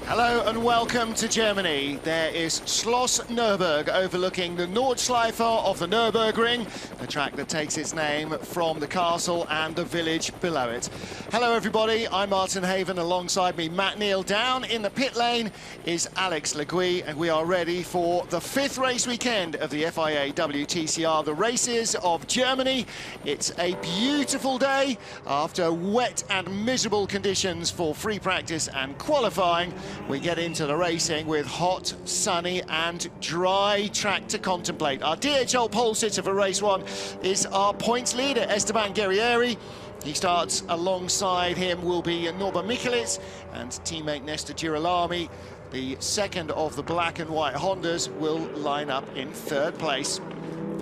Hello and welcome to Germany. There is Schloss Nürburg overlooking the Nordschleife of the Nürburgring, the track that takes its name from the castle and the village below it. Hello everybody, I'm Martin Haven, alongside me Matt Neal. Down in the pit lane is Alex Le Gouy, and we are ready for the 5th race weekend of the FIA WTCR, the races of Germany. It's a beautiful day after wet and miserable conditions for free practice and qualifying. We get into the racing with hot, sunny and dry track to contemplate. Our DHL pole sitter for race 1 is our points leader, Esteban Guerrieri. He starts alongside him will be Norbert Michelisz and teammate Nesta Girolami. The second of the black and white Hondas will line up in 3rd place.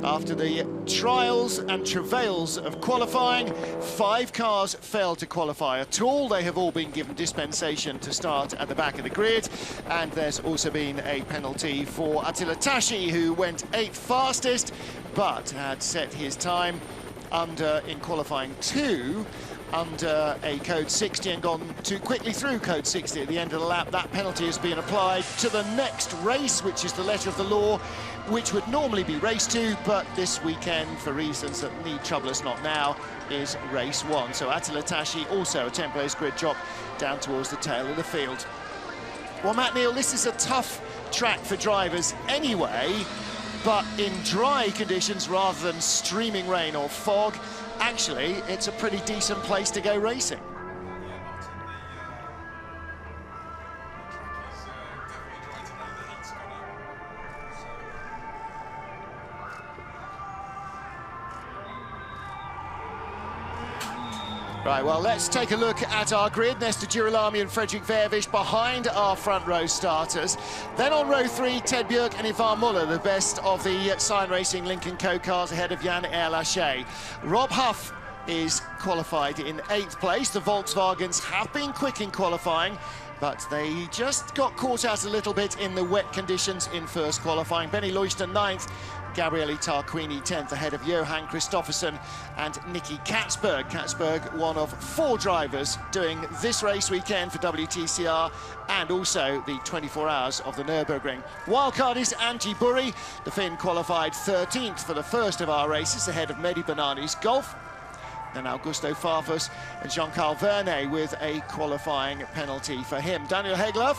After the trials and travails of qualifying, 5 cars failed to qualify at all. They have all been given dispensation to start at the back of the grid. And there's also been a penalty for Attila Tashi, who went 8th fastest, but had set his time in qualifying 2 under a code 60 and gone too quickly through code 60 at the end of the lap. That penalty has been applied to the next race, which is the letter of the law, which would normally be race 2, but this weekend, for reasons that need trouble us not now, is race 1. So Attila Tashi, also a 10th-place grid drop down towards the tail of the field. Well, Matt Neal, this is a tough track for drivers anyway, but in dry conditions rather than streaming rain or fog, actually, it's a pretty decent place to go racing. Right, well, let's take a look at our grid. Nesta Girolami and Frederick Vervisch behind our front row starters. Then on row 3, Ted Björk and Ivar Muller, the best of the Sign Racing Lincoln Co-cars ahead of Jan Erlaché. Rob Huff is qualified in 8th place. The Volkswagens have been quick in qualifying, but they just got caught out a little bit in the wet conditions in first qualifying. Benny Leuchter 9th, Gabriele Tarquini 10th, ahead of Johan Kristoffersen and Nicky Katzberg. Katzberg, one of 4 drivers doing this race weekend for WTCR and also the 24 hours of the Nürburgring. Wildcard is Antti Burri. The Finn qualified 13th for the first of our races, ahead of Mehdi Banani's Golf. Then Augusto Farfus and Jean-Carl Vernet with a qualifying penalty for him. Daniel Hegloff,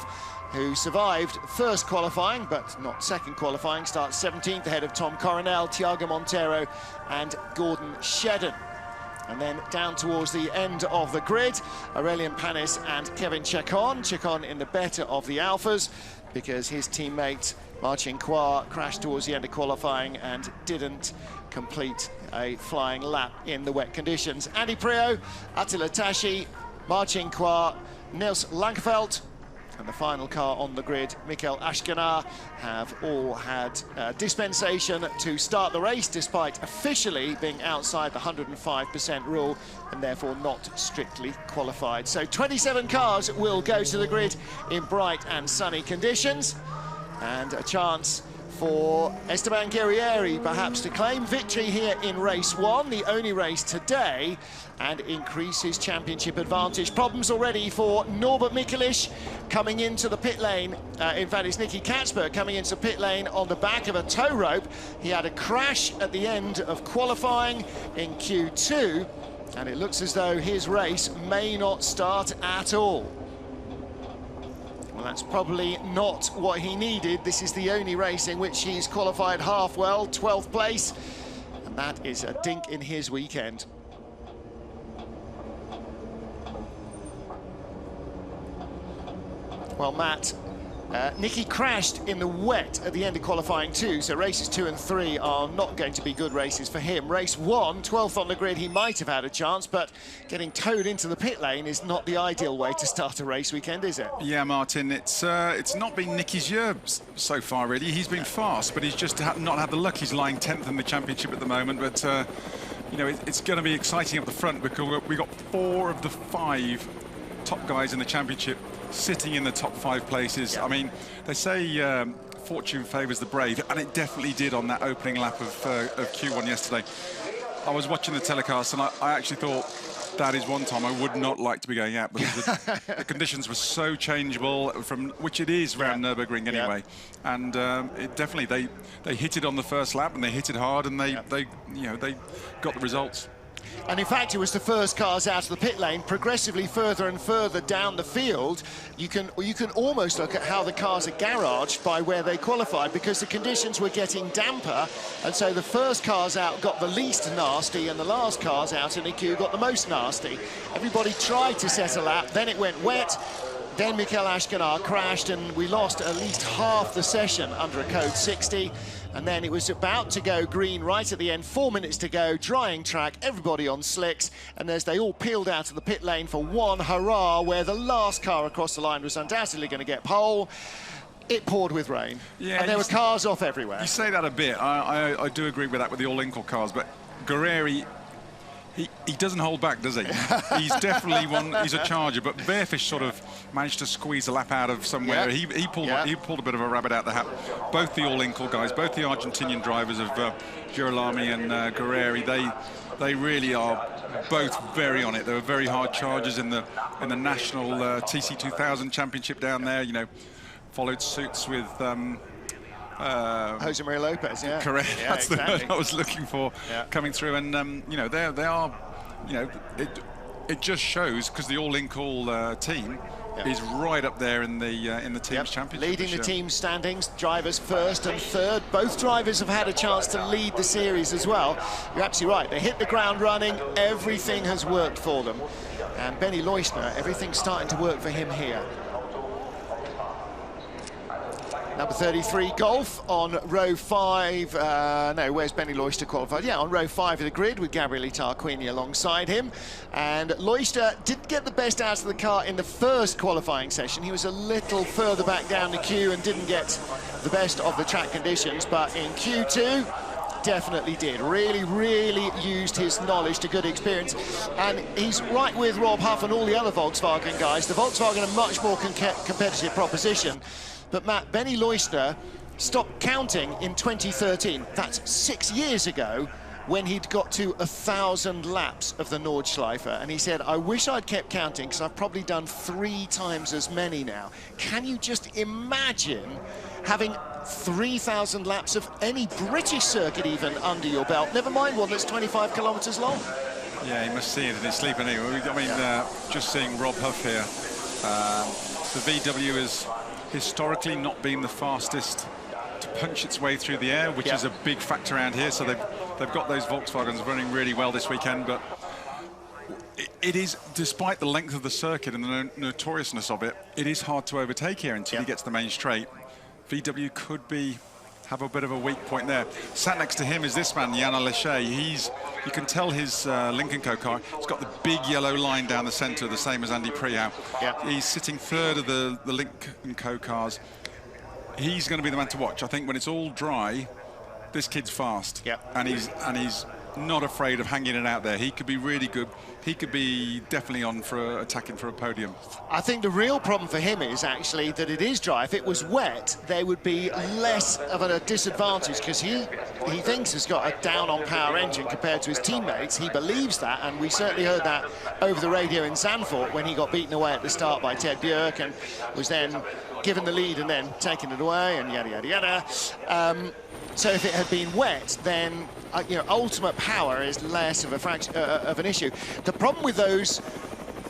who survived first qualifying but not second qualifying, starts 17th ahead of Tom Coronel, Thiago Montero and Gordon Shedden. And then down towards the end of the grid, Aurelien Panis and Kevin Chacon. Chacon in the better of the Alphas because his teammate Marcin Kła crashed towards the end of qualifying and didn't complete a flying lap in the wet conditions. Andy Priaulx, Attila Tashi, Marcin Kła, Nils Lankeveld, and the final car on the grid, Michael Ashkenar, have all had dispensation to start the race, despite officially being outside the 105% rule and therefore not strictly qualified. So 27 cars will go to the grid in bright and sunny conditions, and a chance for Esteban Guerrieri perhaps to claim victory here in race 1, the only race today, and increase his championship advantage. Problems already for Norbert Michelisz coming into the pit lane. In fact, it's Nicky Katzberg coming into pit lane on the back of a tow rope. He had a crash at the end of qualifying in Q2, and it looks as though his race may not start at all. Well, that's probably not what he needed. This is the only race in which he's qualified half well, 12th place, and that is a dink in his weekend. Well, Matt, Nicky crashed in the wet at the end of qualifying too, so races 2 and 3 are not going to be good races for him. Race 1, 12th on the grid, he might have had a chance, but getting towed into the pit lane is not the ideal way to start a race weekend, is it? Yeah, Martin, it's not been Nicky's year so far, really. He's been fast, but he's just not had the luck. He's lying 10th in the championship at the moment, but you know, it's going to be exciting up the front because we've got 4 of the 5 top guys in the championship sitting in the top 5 places. Yeah. I mean, they say fortune favours the brave, and it definitely did on that opening lap of Q1 yesterday. I was watching the telecast, and I actually thought that is one time I would not like to be going out, because the conditions were so changeable, from which it is around Nürburgring anyway. And it definitely, they hit it on the first lap, and they hit it hard, and they got the results. And in fact, it was the first cars out of the pit lane, progressively further and further down the field. You can almost look at how the cars are garaged by where they qualified, because the conditions were getting damper, and so the first cars out got the least nasty, and the last cars out in the queue got the most nasty. Everybody tried to set a lap, then it went wet. Then Michael Ashkenar crashed, and we lost at least half the session under a code 60. And then it was about to go green right at the end, 4 minutes to go, drying track, everybody on slicks. And as they all peeled out of the pit lane for one hurrah, where the last car across the line was undoubtedly going to get pole, it poured with rain. Yeah, and there were cars off everywhere. You say that a bit. I do agree with that with the all-Incal cars, but Guerrieri, he doesn't hold back, does he? He's definitely one. He's a charger, but Verfish sort of managed to squeeze a lap out of somewhere. He pulled a bit of a rabbit out the hat. Both the all-Incal guys, both the Argentinian drivers of Girolami and Guerrieri, they really are both very on it. They were very hard chargers in the national TC 2000 championship down there. You know, followed suits with. Jose Maria Lopez, yeah. Correct. Yeah, that's exactly. the word I was looking for coming through. And, you know, they are, you know, it just shows, because the all-Incal team is right up there in the team's championship. Leading the team standings, drivers first and third. Both drivers have had a chance to lead the series as well. You're absolutely right. They hit the ground running. Everything has worked for them. And Benny Leustner, everything's starting to work for him here. Number 33, Golf on row 5. No, where's Benny Leustner qualified? Yeah, on row 5 of the grid with Gabriele Tarquini alongside him. And Leustner didn't get the best out of the car in the first qualifying session. He was a little further back down the queue and didn't get the best of the track conditions. But in Q2, definitely did. Really used his knowledge to good experience. And he's right with Rob Huff and all the other Volkswagen guys. The Volkswagen a much more competitive proposition. But Matt, Benny Leustner stopped counting in 2013. That's 6 years ago, when he'd got to 1,000 laps of the Nordschleife. And he said, I wish I'd kept counting, because I've probably done 3 times as many now. Can you just imagine having 3,000 laps of any British circuit even under your belt, never mind one that's 25 kilometres long? Yeah, he must see it in his sleep anyway. I mean, just seeing Rob Huff here, the VW is historically not been the fastest to punch its way through the air, which is a big factor around here. So they've got those Volkswagens running really well this weekend, but it is, despite the length of the circuit and the notoriousness of it, it is hard to overtake here until he gets the main straight. VW could have a bit of a weak point there. Sat next to him is this man, Jan Aleshe. You can tell his Lincoln Co car, it's got the big yellow line down the centre, the same as Andy Priau. He's sitting third of the Lincoln Co cars. He's going to be the man to watch. I think when it's all dry, this kid's fast. And he's not afraid of hanging it out there. He could be really good. He could be definitely on for attacking for a podium. I think the real problem for him is actually that it is dry. If it was wet, there would be less of a disadvantage, because he thinks he's got a down-on-power engine compared to his teammates. He believes that, and we certainly heard that over the radio in Zandvoort when he got beaten away at the start by Ted Björk and was then given the lead and then taken it away and yada, yada, yada. So if it had been wet, then you know, ultimate power is less of an issue. The problem with those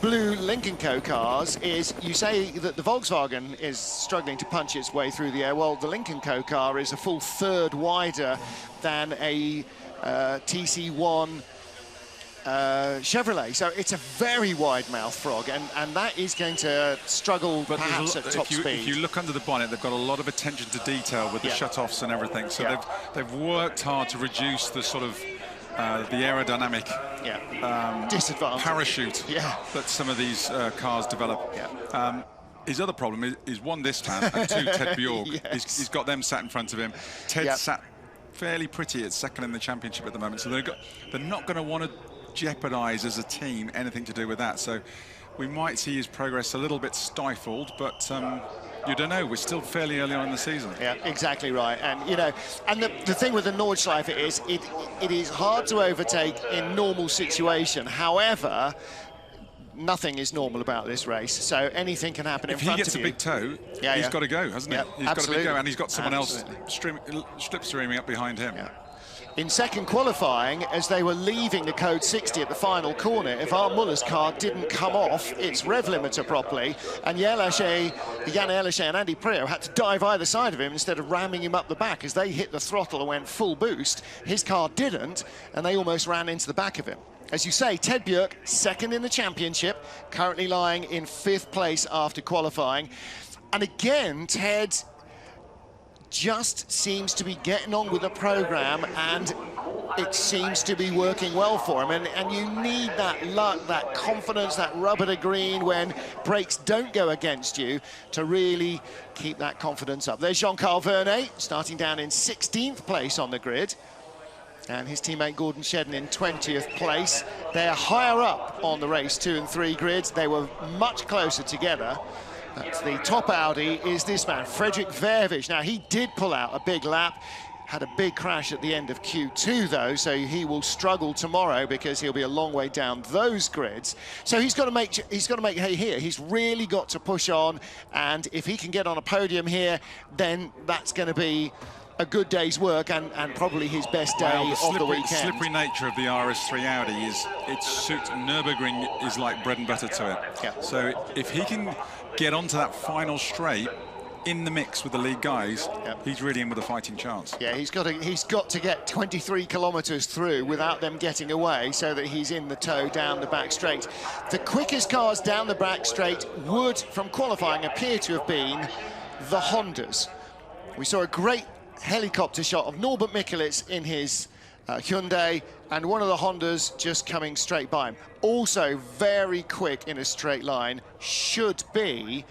blue Lincoln Co cars is, you say that the Volkswagen is struggling to punch its way through the air. Well, the Lincoln Co car is a full third wider than a TC1 Chevrolet, so it's a very wide mouth frog, and that is going to struggle perhaps at top speed. If you look under the bonnet, they've got a lot of attention to detail with the shutoffs and everything, so they've worked hard to reduce the sort of the aerodynamic disadvantage parachute that some of these cars develop. His other problem is one, this time, and two, Ted Bjork. He's got them sat in front of him. Ted's sat fairly pretty at second in the championship at the moment, so they're not going to want to jeopardise as a team anything to do with that. So we might see his progress a little bit stifled, but you don't know. We're still fairly early on in the season. Yeah, exactly right. And, you know, and the thing with the Nordschleife is it is hard to overtake in normal situation. However, nothing is normal about this race, so anything can happen in front of you. If he gets a big toe, he's got to go, hasn't he? He's got a big go, and he's got someone else slipstreaming up behind him. Yeah. In second qualifying, as they were leaving the code 60 at the final corner, Ivan Muller's car didn't come off its rev limiter properly, and Jan Elische and Andy Prio had to dive either side of him instead of ramming him up the back. As they hit the throttle and went full boost, his car didn't, and they almost ran into the back of him. As you say, Ted Björk, second in the championship, currently lying in 5th place after qualifying. And again, Ted just seems to be getting on with the program, and it seems to be working well for him. And you need that luck, that confidence, that rubber to green when brakes don't go against you to really keep that confidence up. There's Jean-Carl Vernet starting down in 16th place on the grid, and his teammate Gordon Shedden in 20th place. They're higher up on the race 2 and 3 grids. They were much closer together. That's the top Audi is this man, Frederik Verwij. Now, he did pull out a big lap, had a big crash at the end of Q2, though, so he will struggle tomorrow because he'll be a long way down those grids. So he's got to make hay here. He's really got to push on, and if he can get on a podium here, then that's going to be a good day's work and probably his best day of the weekend. The slippery nature of the RS3 Audi is it suits Nürburgring is like bread and butter to it. Yeah. So if he can get onto that final straight in the mix with the lead guys, he's really in with a fighting chance. Yeah, he's got to get 23 kilometres through without them getting away so that he's in the tow down the back straight. The quickest cars down the back straight would, from qualifying, appear to have been the Hondas. We saw a great helicopter shot of Norbert Mikulits in his Hyundai, and one of the Hondas just coming straight by him. Also very quick in a straight line should be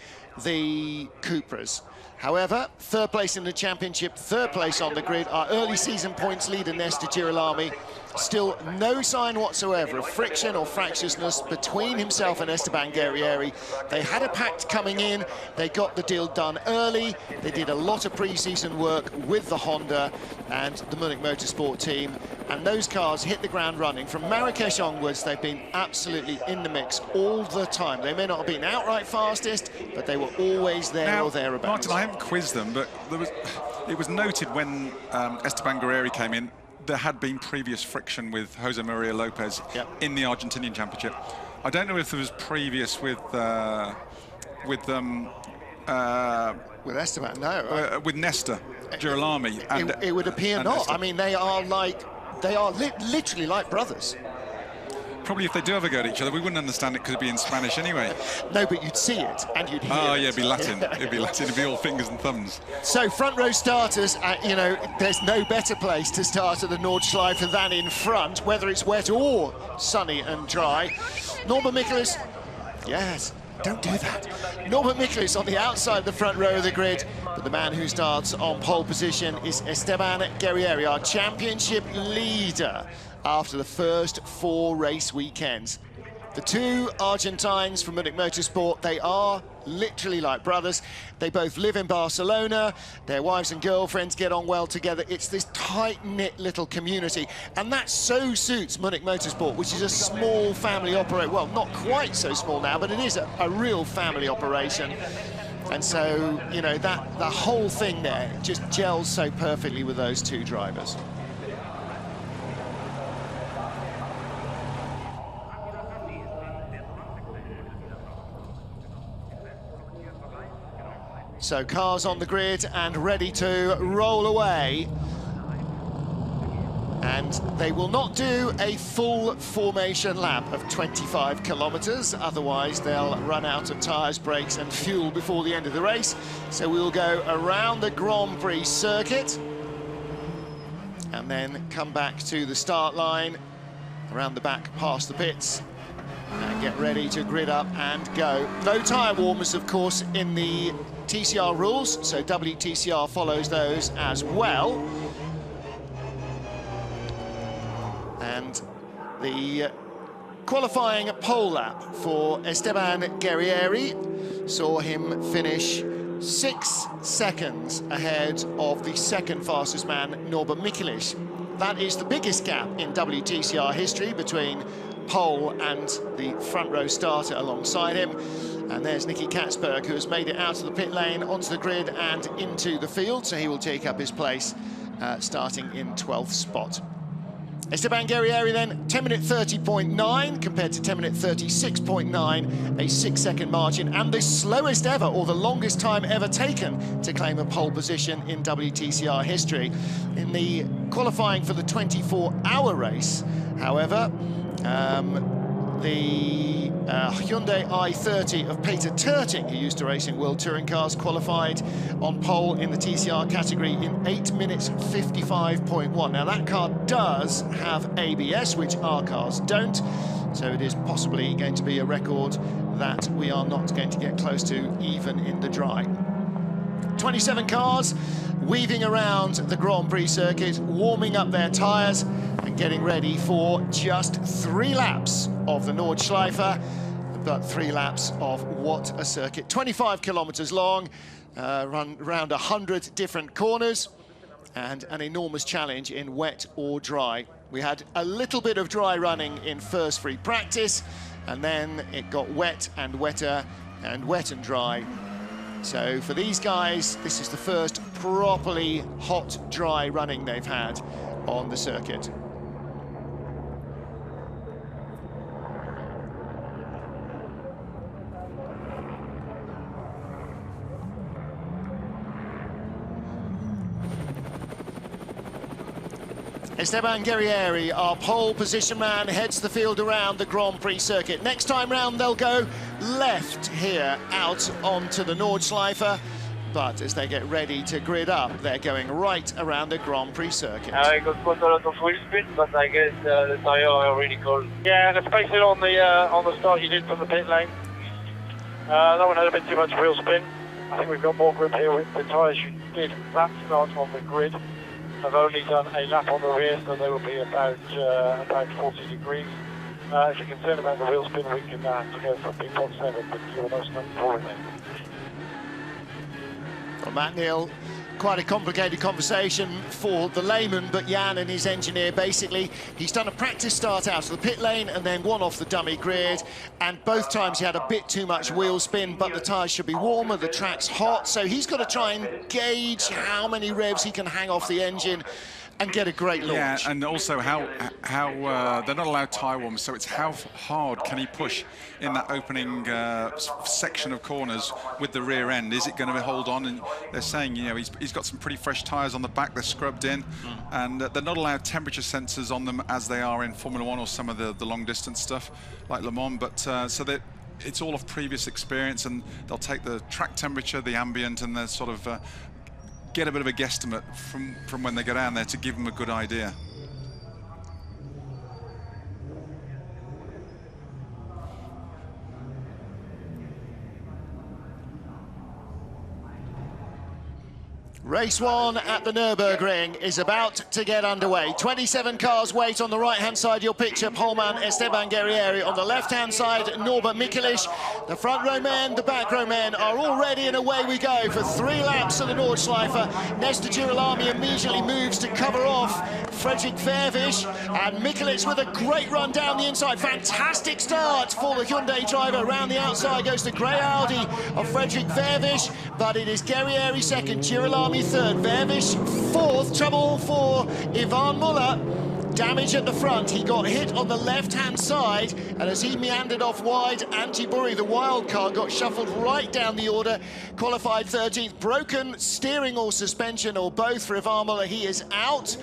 the Cupras. However, 3rd place in the championship, 3rd place on the grid. Our early season points leader, Nesta Girolami, still no sign whatsoever of friction or fractiousness between himself and Esteban Guerrieri. They had a pact coming in. They got the deal done early. They did a lot of pre-season work with the Honda and the Munich Motorsport team, and those cars hit the ground running. From Marrakesh onwards, they've been absolutely in the mix all the time. They may not have been outright fastest, but they were always there or thereabouts. Martin, I haven't quizzed them, but it was noted when Esteban Guerrieri came in, there had been previous friction with Jose Maria Lopez in the Argentinian Championship. I don't know if there was previous with Esteban, no. With Nesta Girolami. And it would appear not. Nesta. I mean, they are literally like brothers. Probably if they do ever go at each other, we wouldn't understand it because it'd be in Spanish anyway. No, but you'd see it and you'd hear it. Oh, yeah, it'd be Latin. It'd be Latin. It'd be all fingers and thumbs. So front row starters, you know, there's no better place to start at the Nordschleife than in front, whether it's wet or sunny and dry. Norbert Mikulits, yes, don't do that. Norbert Mikulits on the outside of the front row of the grid, but the man who starts on pole position is Esteban Guerrieri, our championship leader after the first 4 race weekends. The 2 Argentines from Munich Motorsport, they are literally like brothers. They both live in Barcelona. Their wives and girlfriends get on well together. It's this tight-knit little community, and that so suits Munich Motorsport, which is a small family operation. Well, not quite so small now, but it is a real family operation. And so, you know, the whole thing there just gels so perfectly with those 2 drivers. So cars on the grid and ready to roll away. And they will not do a full formation lap of 25 kilometres, otherwise they'll run out of tyres, brakes and fuel before the end of the race. So we'll go around the Grand Prix circuit and then come back to the start line, around the back past the pits, and get ready to grid up and go. No tyre warmers, of course, in the TCR rules, so WTCR follows those as well. And the qualifying pole lap for Esteban Guerrieri saw him finish 6 seconds ahead of the second fastest man, Norbert Mikelic. That is the biggest gap in WTCR history between pole and the front row starter alongside him. And there's Nicky Katzberg, who has made it out of the pit lane, onto the grid and into the field, so he will take up his place starting in 12th spot. Esteban Guerrieri then, 10 minute 30.9 compared to 10 minute 36.9, a 6-second margin, and the slowest ever, or the longest time ever taken to claim a pole position in WTCR history. In the qualifying for the 24-hour race, however, the Hyundai i30 of Peter Terting, who used to race in World Touring Cars, qualified on pole in the TCR category in 8 minutes 55.1. Now that car does have ABS, which our cars don't, so it is possibly going to be a record that we are not going to get close to even in the dry. 27 cars weaving around the Grand Prix circuit, warming up their tyres and getting ready for just 3 laps of the Nordschleife, but 3 laps of what a circuit. 25 kilometres long, run around 100 different corners, and an enormous challenge in wet or dry. We had a little bit of dry running in first free practice, and then it got wet and wetter and wet and dry. So for these guys, this is the first properly hot, dry running they've had on the circuit. Esteban Guerrieri, our pole position man, heads the field around the Grand Prix circuit. Next time round, they'll go left here out onto the Nordschleife. But as they get ready to grid up, they're going right around the Grand Prix circuit. I got quite a lot of wheel spin, but I guess the tyre are really cold. Yeah, the spacing on the start you did from the pit lane. That one had a bit too much wheel spin. I think we've got more grip here with the tyres you did that start on the grid. I've only done a lap on the rear, so they will be about 40 degrees. If you're concerned about the wheel spin, we can go for a big 7, but you're most for it then. Well, Matt Neal, quite a complicated conversation for the layman, but Jan and his engineer, basically, he's done a practice start out of the pit lane and then one off the dummy grid, and both times he had a bit too much wheel spin, but the tyres should be warmer, the track's hot, so he's got to try and gauge how many revs he can hang off the engine and get a great launch. Yeah, and also how they're not allowed tyre warmers, so it's how hard can he push in that opening section of corners with the rear end. Is it going to hold on? And they're saying, you know, he's got some pretty fresh tyres on the back, they're scrubbed in, and they're not allowed temperature sensors on them as they are in Formula 1 or some of the long distance stuff like Le Mans, but so that it's all of previous experience, and they'll take the track temperature, the ambient, and they're sort of get a bit of a guesstimate from when they go down there to give them a good idea. Race 1 at the Nürburgring is about to get underway. 27 cars wait on the right-hand side of your picture. Poleman Esteban Guerrieri. On the left-hand side, Norbert Mikelic. The front row men, the back row men are all ready, and away we go for 3 laps of the Nordschleife. Nesta Girolami immediately moves to cover off Fredrik Vervisch, and Mikelic with a great run down the inside. Fantastic start for the Hyundai driver. Around the outside goes the grey Audi of Fredrik Vervisch, but it is Guerrieri second, Girolami third, Vervisch fourth. Trouble for Ivan Muller. Damage at the front. He got hit on the left-hand side, and as he meandered off wide, Antti Burri, the wild card, got shuffled right down the order. Qualified 13th. Broken steering or suspension or both for Ivan Muller. He is out.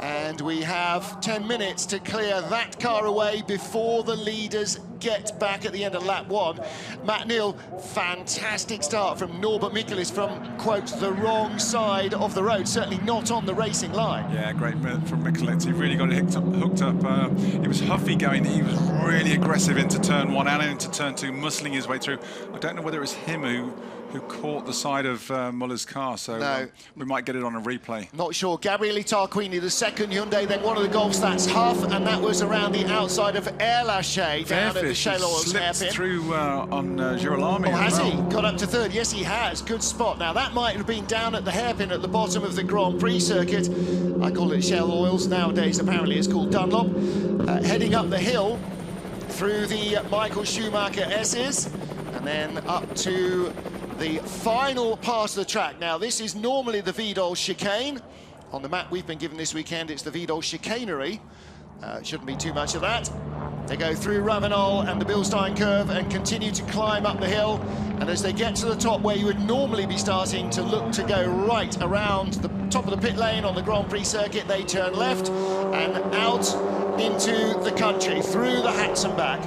And we have 10 minutes to clear that car away before the leaders get back at the end of lap 1. Matt Neal, fantastic start from Norbert Mikelic from, quote, the wrong side of the road, certainly not on the racing line. Yeah, great from Mikelic. He really got it hooked up. He was huffy going. He was really aggressive into turn 1 and into turn 2, muscling his way through. I don't know whether it was him who who caught the side of Muller's car, so No. we might get it on a replay. Not sure. Gabriele Tarquini, the second Hyundai, then one of the Golfs, that's Huff, and that was around the outside of Air Lachey down at the Shale Oils slipped hairpin. through on Girolami. Oh, has he? Got up to third. Yes, he has. Good spot. Now, that might have been down at the hairpin at the bottom of the Grand Prix circuit. I call it Shale Oils. Nowadays, apparently, it's called Dunlop. Heading up the hill through the Michael Schumacher S's, and then up to the final part of the track. Now, this is normally the Vidal chicane. On the map we've been given this weekend, it's the Vidal chicanery. Shouldn't be too much of that. They go through Ravenol and the Bilstein curve and continue to climb up the hill. And as they get to the top where you would normally be starting to look to go right around the top of the pit lane on the Grand Prix circuit, they turn left and out into the country, through the Hatzenbach.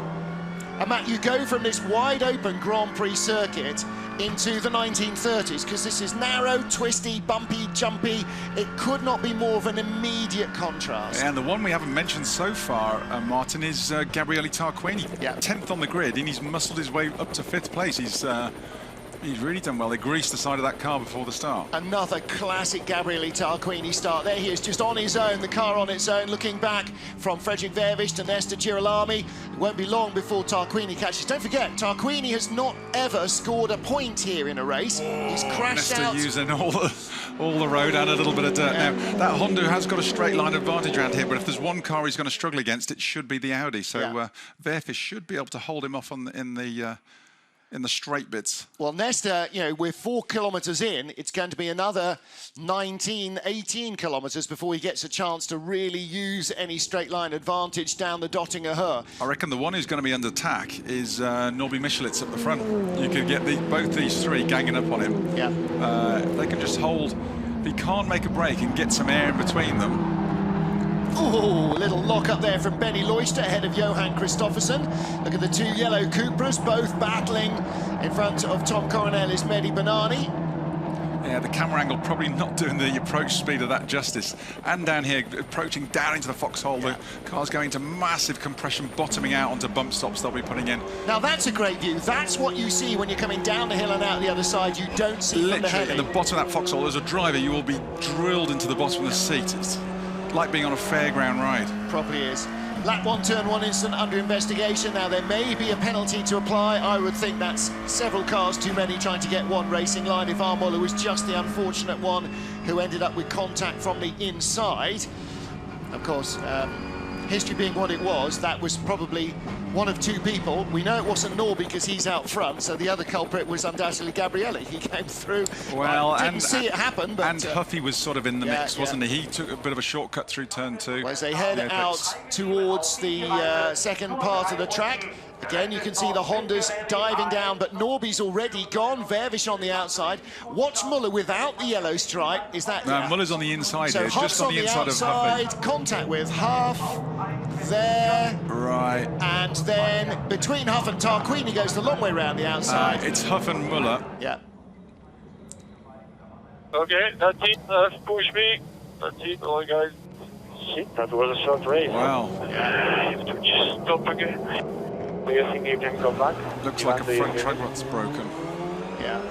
And Matt, you go from this wide open Grand Prix circuit into the 1930s, because this is narrow, twisty, bumpy, jumpy. It could not be more of an immediate contrast. And the one we haven't mentioned so far, Martin, is Gabriele Tarquini. Yeah. 10th on the grid, and he's muscled his way up to 5th place. He's really done well. They greased the side of that car before the start. Another classic Gabriele Tarquini start. There he is, just on his own, the car on its own, looking back from Frederick Vervish to Nesta Girolami. It won't be long before Tarquini catches. Don't forget, Tarquini has not ever scored a point here in a race. He's crashed Nesta out. using all the road and a little bit of dirt. Now, that Honda has got a straight line advantage around here, but if there's one car he's going to struggle against, it should be the Audi. So Vervish should be able to hold him off in the straight bits. Well, Nesta, you know, we're 4 kilometres in. It's going to be another 19, 18 kilometres before he gets a chance to really use any straight line advantage down the Dottinger Höhe. I reckon the one who's going to be under attack is Norby Michelitz at the front. You could get both these three ganging up on him. Yeah. They can just hold. He can't make a break and get some air in between them. Oh, a little lock up there from Benny Loister ahead of Johan Kristoffersson. Look at the two yellow Cupras, both battling in front of Tom Coronelli's Mehdi Banani. Yeah, the camera angle probably not doing the approach speed of that justice. And down here, approaching down into the foxhole, the car's going to massive compression, bottoming out onto bump stops they'll be putting in. Now that's a great view. That's what you see when you're coming down the hill and out the other side. You don't see from the Literally, in the bottom of that foxhole, as a driver, you will be drilled into the bottom of the seat. It's like being on a fairground ride. Probably is. Lap 1, turn 1 incident under investigation. Now, there may be a penalty to apply. I would think that's several cars too many trying to get one racing line. If Muller was just the unfortunate one who ended up with contact from the inside. Of course, history being what it was, that was probably one of two people. We know it wasn't Norby because he's out front, so the other culprit was undoubtedly Gabriele. He came through. Well, didn't see it happen, but... And Huffy was sort of in the mix, wasn't he? He took a bit of a shortcut through turn 2. Well, as they head out towards the second part of the track, again, you can see the Hondas diving down, but Norby's already gone. Vervish on the outside. Watch Muller without the yellow stripe. Is that... No, Muller's on the inside so here, Huff's just on the inside of Huffy. Contact with Huff. There. Right. And then between Huff and Tarquini goes the long way around the outside. It's Huff and Muller. Yeah. Okay, that's it. Push me. That's it, all right, guys. Shit, that was a short race. Wow. Yeah, you have to just stop again. Do you think you can come back? Looks like a front trunk rod's broken. Yeah.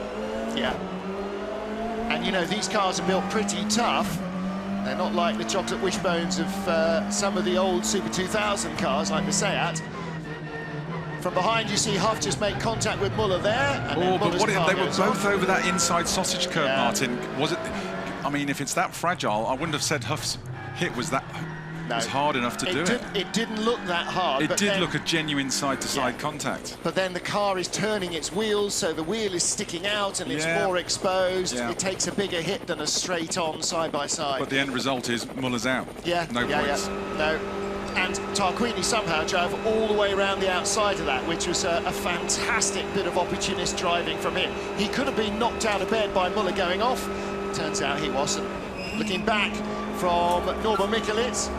Yeah. And, you know, these cars are built pretty tough. They're not like the chocolate wishbones of some of the old Super 2000 cars, like the Seat. From behind, you see Huff just make contact with Muller there. And but what if they were both off. over that inside sausage curve, Martin? Was it? I mean, if it's that fragile, I wouldn't have said Huff's hit was that was hard enough to do it. It didn't look that hard. It did look a genuine side-to-side contact. But then the car is turning its wheels, so the wheel is sticking out and it's more exposed. It takes a bigger hit than a straight-on side-by-side. But the end result is Muller's out. Yeah, no points. No. And Tarquini somehow drove all the way around the outside of that, which was a fantastic bit of opportunist driving from him. He could have been knocked out of bed by Muller going off. Turns out he wasn't. Looking back from Norby Michelitz,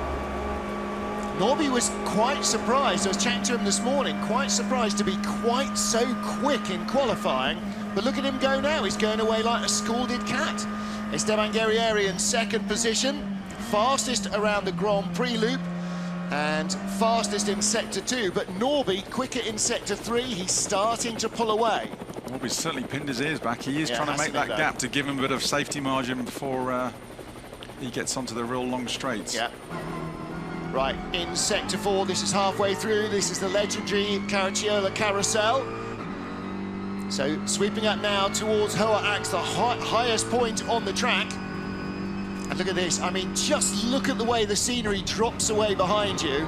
Norby was quite surprised. I was chatting to him this morning, quite surprised to be quite so quick in qualifying. But look at him go now. He's going away like a scalded cat. Esteban Guerrieri in second position, fastest around the Grand Prix loop and fastest in Sector 2. But Norby quicker in Sector 3. He's starting to pull away. Well, he's certainly pinned his ears back. He is trying to make that gap to give him a bit of safety margin before he gets onto the real long straights. Yeah. Right, in sector 4, this is halfway through. This is the legendary Caracciola Carousel. So sweeping up now towards Hoa Axe, the highest point on the track. And look at this, I mean, just look at the way the scenery drops away behind you.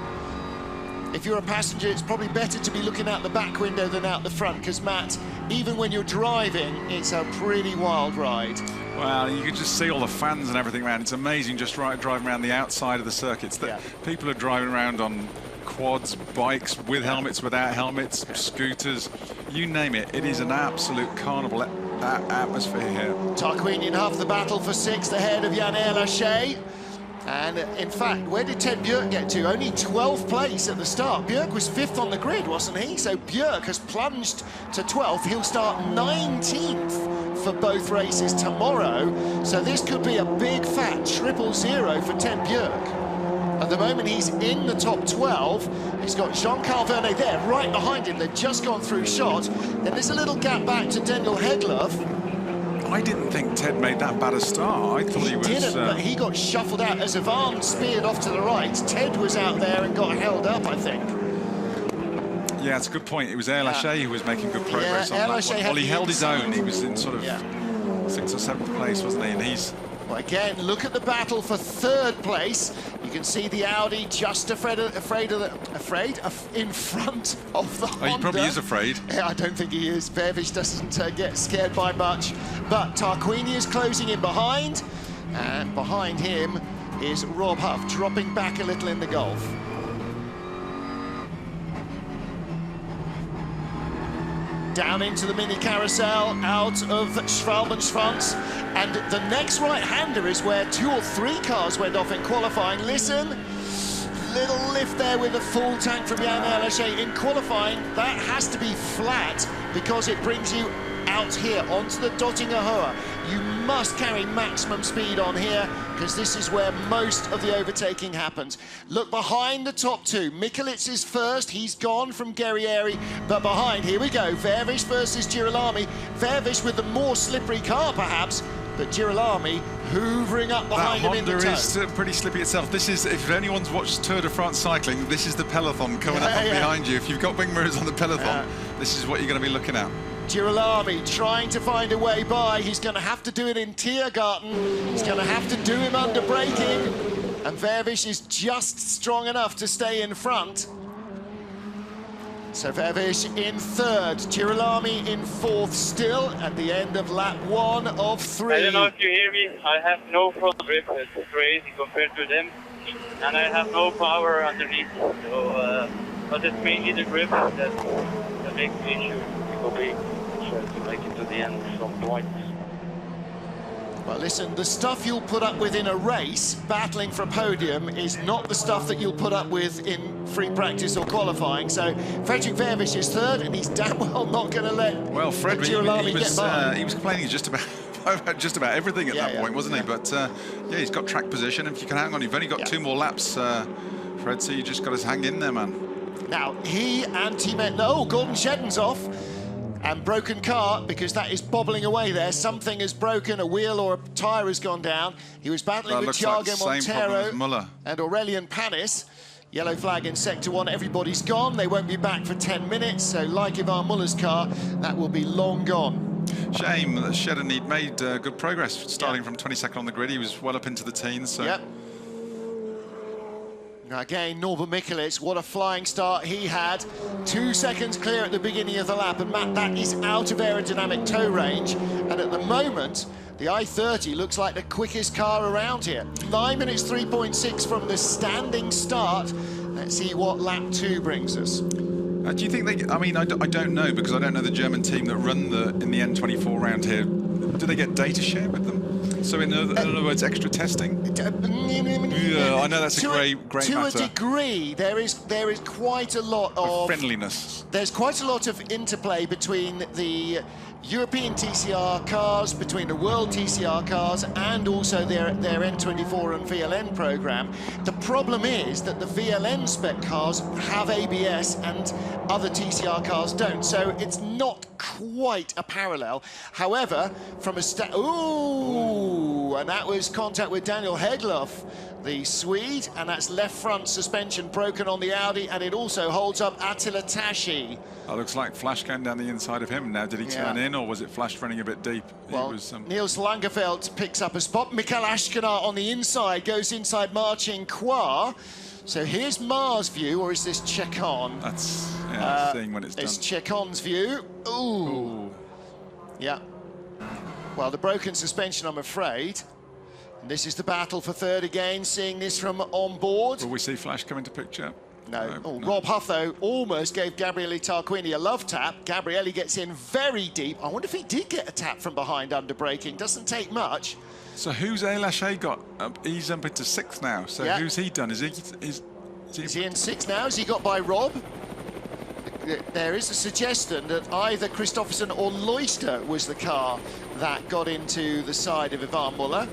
If you're a passenger, it's probably better to be looking out the back window than out the front, because, Matt, even when you're driving, it's a pretty wild ride. Well, you can just see all the fans and everything around. It's amazing just driving around the outside of the circuits. People are driving around on quads, bikes, with helmets, without helmets, scooters, you name it. It is an absolute carnival atmosphere here. Tarquinian half the battle for 6th ahead of Yann Lachey. And in fact, where did Ted Bjerg get to? Only 12th place at the start. Bjerg was 5th on the grid, wasn't he? So Bjerg has plunged to 12th. He'll start 19th for both races tomorrow. So this could be a big fat 000 for Ted Bjerg. At the moment, he's in the top 12. He's got Jean-Carl Vernet there, right behind him. They've just gone through shot. Then there's a little gap back to Daniel Hegloff. I didn't think Ted made that bad a start. I thought he was... He didn't, but he got shuffled out as Ivan speared off to the right. Ted was out there and got held up, I think. Yeah, it's a good point. It was Lachey who was making good progress on that one. Well, he held his own. He was in sort of 6th or 7th place, wasn't he? And he's... Well, again, look at the battle for 3rd place. You can see the Audi just in front of the Honda. Oh, he probably is afraid. Yeah, I don't think he is. Vervish doesn't get scared by much. But Tarquini is closing in behind. And behind him is Rob Huff, dropping back a little in the Gulf. Down into the mini carousel, out of Schwalbenschwanz. And the next right-hander is where 2 or 3 cars went off in qualifying. Listen, little lift there with a full tank from Yann Lachey. In qualifying, that has to be flat because it brings you out here onto the Dottinger Hoa. You must carry maximum speed on here because this is where most of the overtaking happens. Look behind the top 2. Mikulits is first. He's gone from Guerrieri, but behind, here we go. Vervish versus Girolami. Vervish with the more slippery car, perhaps, but Girolami hoovering up behind him in the tow. That Honda is pretty slippy itself. This is, if anyone's watched Tour de France cycling, this is the peloton coming up behind you. If you've got wing mirrors on the peloton, this is what you're going to be looking at. Girolami trying to find a way by. He's going to have to do it in Tiergarten. He's going to have to do him under braking. And Vervish is just strong enough to stay in front. So Vervish in 3rd, Girolami in 4th still at the end of lap 1 of 3. I don't know if you hear me. I have no front grip. It's crazy compared to them. And I have no power underneath. So, but it's mainly the grip that makes the issue. It will be to make it to the end at some point. Well, listen, the stuff you'll put up with in a race, battling for a podium, is not the stuff that you'll put up with in free practice or qualifying. So Fredrik Vervish is 3rd, and he's damn well not going to let Girolami get by. He was complaining just about everything at that point, wasn't he? But yeah, he's got track position. If you can hang on, you've only got 2 more laps, Fred, so you just got to hang in there, man. Now, he and teammate, no, Gordon Shedden's off. And broken car, because that is bobbling away there. Something has broken, a wheel or a tyre has gone down. He was battling with Thiago Montero and Aurelian Panis. Yellow flag in sector 1, everybody's gone. They won't be back for 10 minutes, so like Ivan Muller's car, that will be long gone. Shame that Shedden, he'd made good progress, starting from 22nd on the grid. He was well up into the teens, so... Yep. Now again, Norbert Mikulits, what a flying start he had. 2 seconds clear at the beginning of the lap, and Matt, that is out of aerodynamic tow range. And at the moment, the I-30 looks like the quickest car around here. 9 minutes 3.6 from the standing start. Let's see what lap 2 brings us. Do you think they, I mean, I don't know, because I don't know the German team that run in the N24 round here. Do they get data shared with them? So in other words, extra testing? Yeah, I know that's a great to matter. a degree, there is quite a lot of friendliness. There's quite a lot of interplay between the European TCR cars, between the World TCR cars, and also their N24 and VLN program. The problem is that the VLN spec cars have ABS and other TCR cars don't, so it's not quite a parallel. However, from a and that was contact with Daniel Hegloff, the Swede, and that's left front suspension broken on the Audi, and it also holds up Attila Tashi. That looks like Flash came down the inside of him. Now, did he turn in, or was it Flash running a bit deep? Well, Niels Langeveld picks up a spot. Mikael Ashkenar on the inside, goes inside marching Qua. So here's Mars' view, or is this Chekon? That's seeing when it's done. It's Chekon's view. Ooh. Yeah. Well, the broken suspension, I'm afraid. And this is the battle for third again, seeing this from on board. Will we see Flash come into picture? No. Rob Huff, though, almost gave Gabriele Tarquini a love tap. Gabriele gets in very deep. I wonder if he did get a tap from behind under braking. Doesn't take much. So who's El Lachet got? He's up into 6th now. So who's he done? Is he in 6th now? Is he got by Rob? There is a suggestion that either Kristoffersen or Loister was the car that got into the side of Ivan Muller.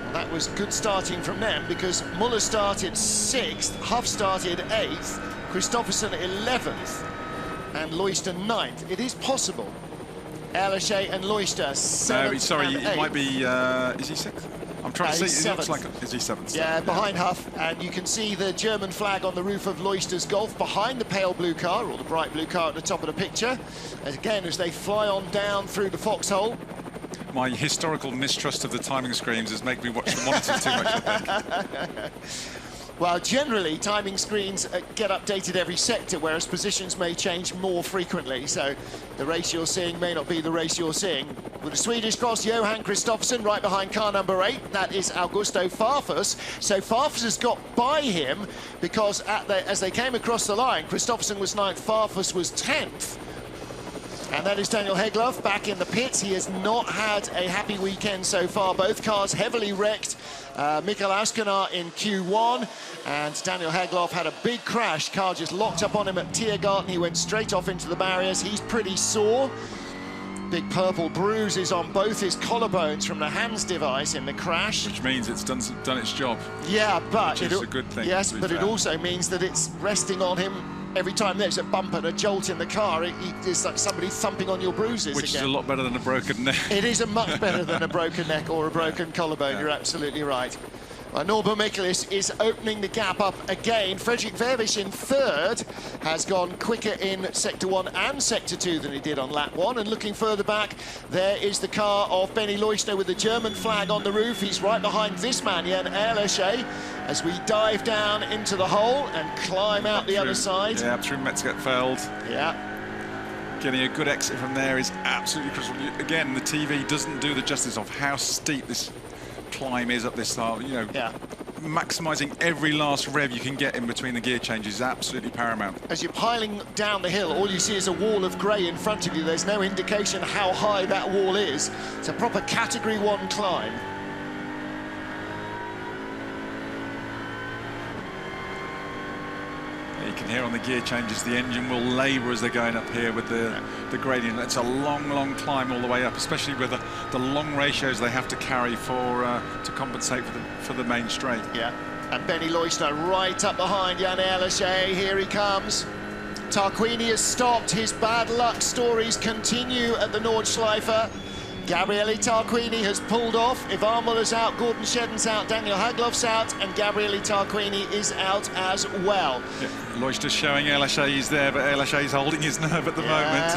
Well, that was good starting from them, because Muller started 6th, Huff started 8th, Kristoffersen 11th, and Loister 9th. It is possible. Lachet and Loister 7th. Sorry, and 8th. It might be. Is he 6th? I'm trying to see. It looks like. Is he 7th? Yeah, behind Huff, and you can see the German flag on the roof of Loister's Golf behind the pale blue car, or the bright blue car at the top of the picture. Again, as they fly on down through the foxhole. My historical mistrust of the timing screens has made me watch the monitors too much, I think. Well, generally, timing screens get updated every sector, whereas positions may change more frequently. So the race you're seeing may not be the race you're seeing. With the Swedish cross, Johan Kristoffersen right behind car number 8. That is Augusto Farfus. So Farfus has got by him because as they came across the line, Kristoffersen was 9th, Farfus was 10th. And that is Daniel Hegloff back in the pits. He has not had a happy weekend so far. Both cars heavily wrecked. Mikael Ashkenar in Q1, and Daniel Hegloff had a big crash. Car just locked up on him at Tiergarten. He went straight off into the barriers. He's pretty sore. Big purple bruises on both his collarbones from the hands device in the crash. Which means it's done its job. Yeah, but it's a good thing. Yes, but it also means that it's resting on him. Every time there's a bump and a jolt in the car, it's like somebody thumping on your bruises Which again. is a lot better than a broken neck. It is a much better than a broken neck or a broken collarbone. Yeah. You're absolutely right. Norbert Michaelis is opening the gap up again. Fredrik Vervisch in 3rd has gone quicker in Sector 1 and Sector 2 than he did on lap 1. And looking further back, there is the car of Benny Loister with the German flag on the roof. He's right behind this man, Jan Erlesche, as we dive down into the hole and climb out the other side. Yeah, through Metzgerfeld. Yeah. Getting a good exit from there is absolutely crucial. Again, the TV doesn't do the justice of how steep this climb is up this style. You know, maximising every last rev you can get in between the gear changes is absolutely paramount. As you're piling down the hill, all you see is a wall of grey in front of you. There's no indication how high that wall is. It's a proper Category 1 climb. You can hear on the gear changes the engine will labour as they're going up here with the gradient. It's a long, long climb all the way up, especially with the long ratios they have to carry to compensate for the main straight. Yeah, and Benny Loister right up behind Jan Erlesche. Here he comes. Tarquini has stopped. His bad luck stories continue at the Nordschleife. Gabriele Tarquini has pulled off. Ivan Muller's out, Gordon Shedden's out, Daniel Hagloff's out, and Gabriele Tarquini is out as well. Yeah, Loister's showing Erlesche he's there, but Erlesche's holding his nerve at the moment.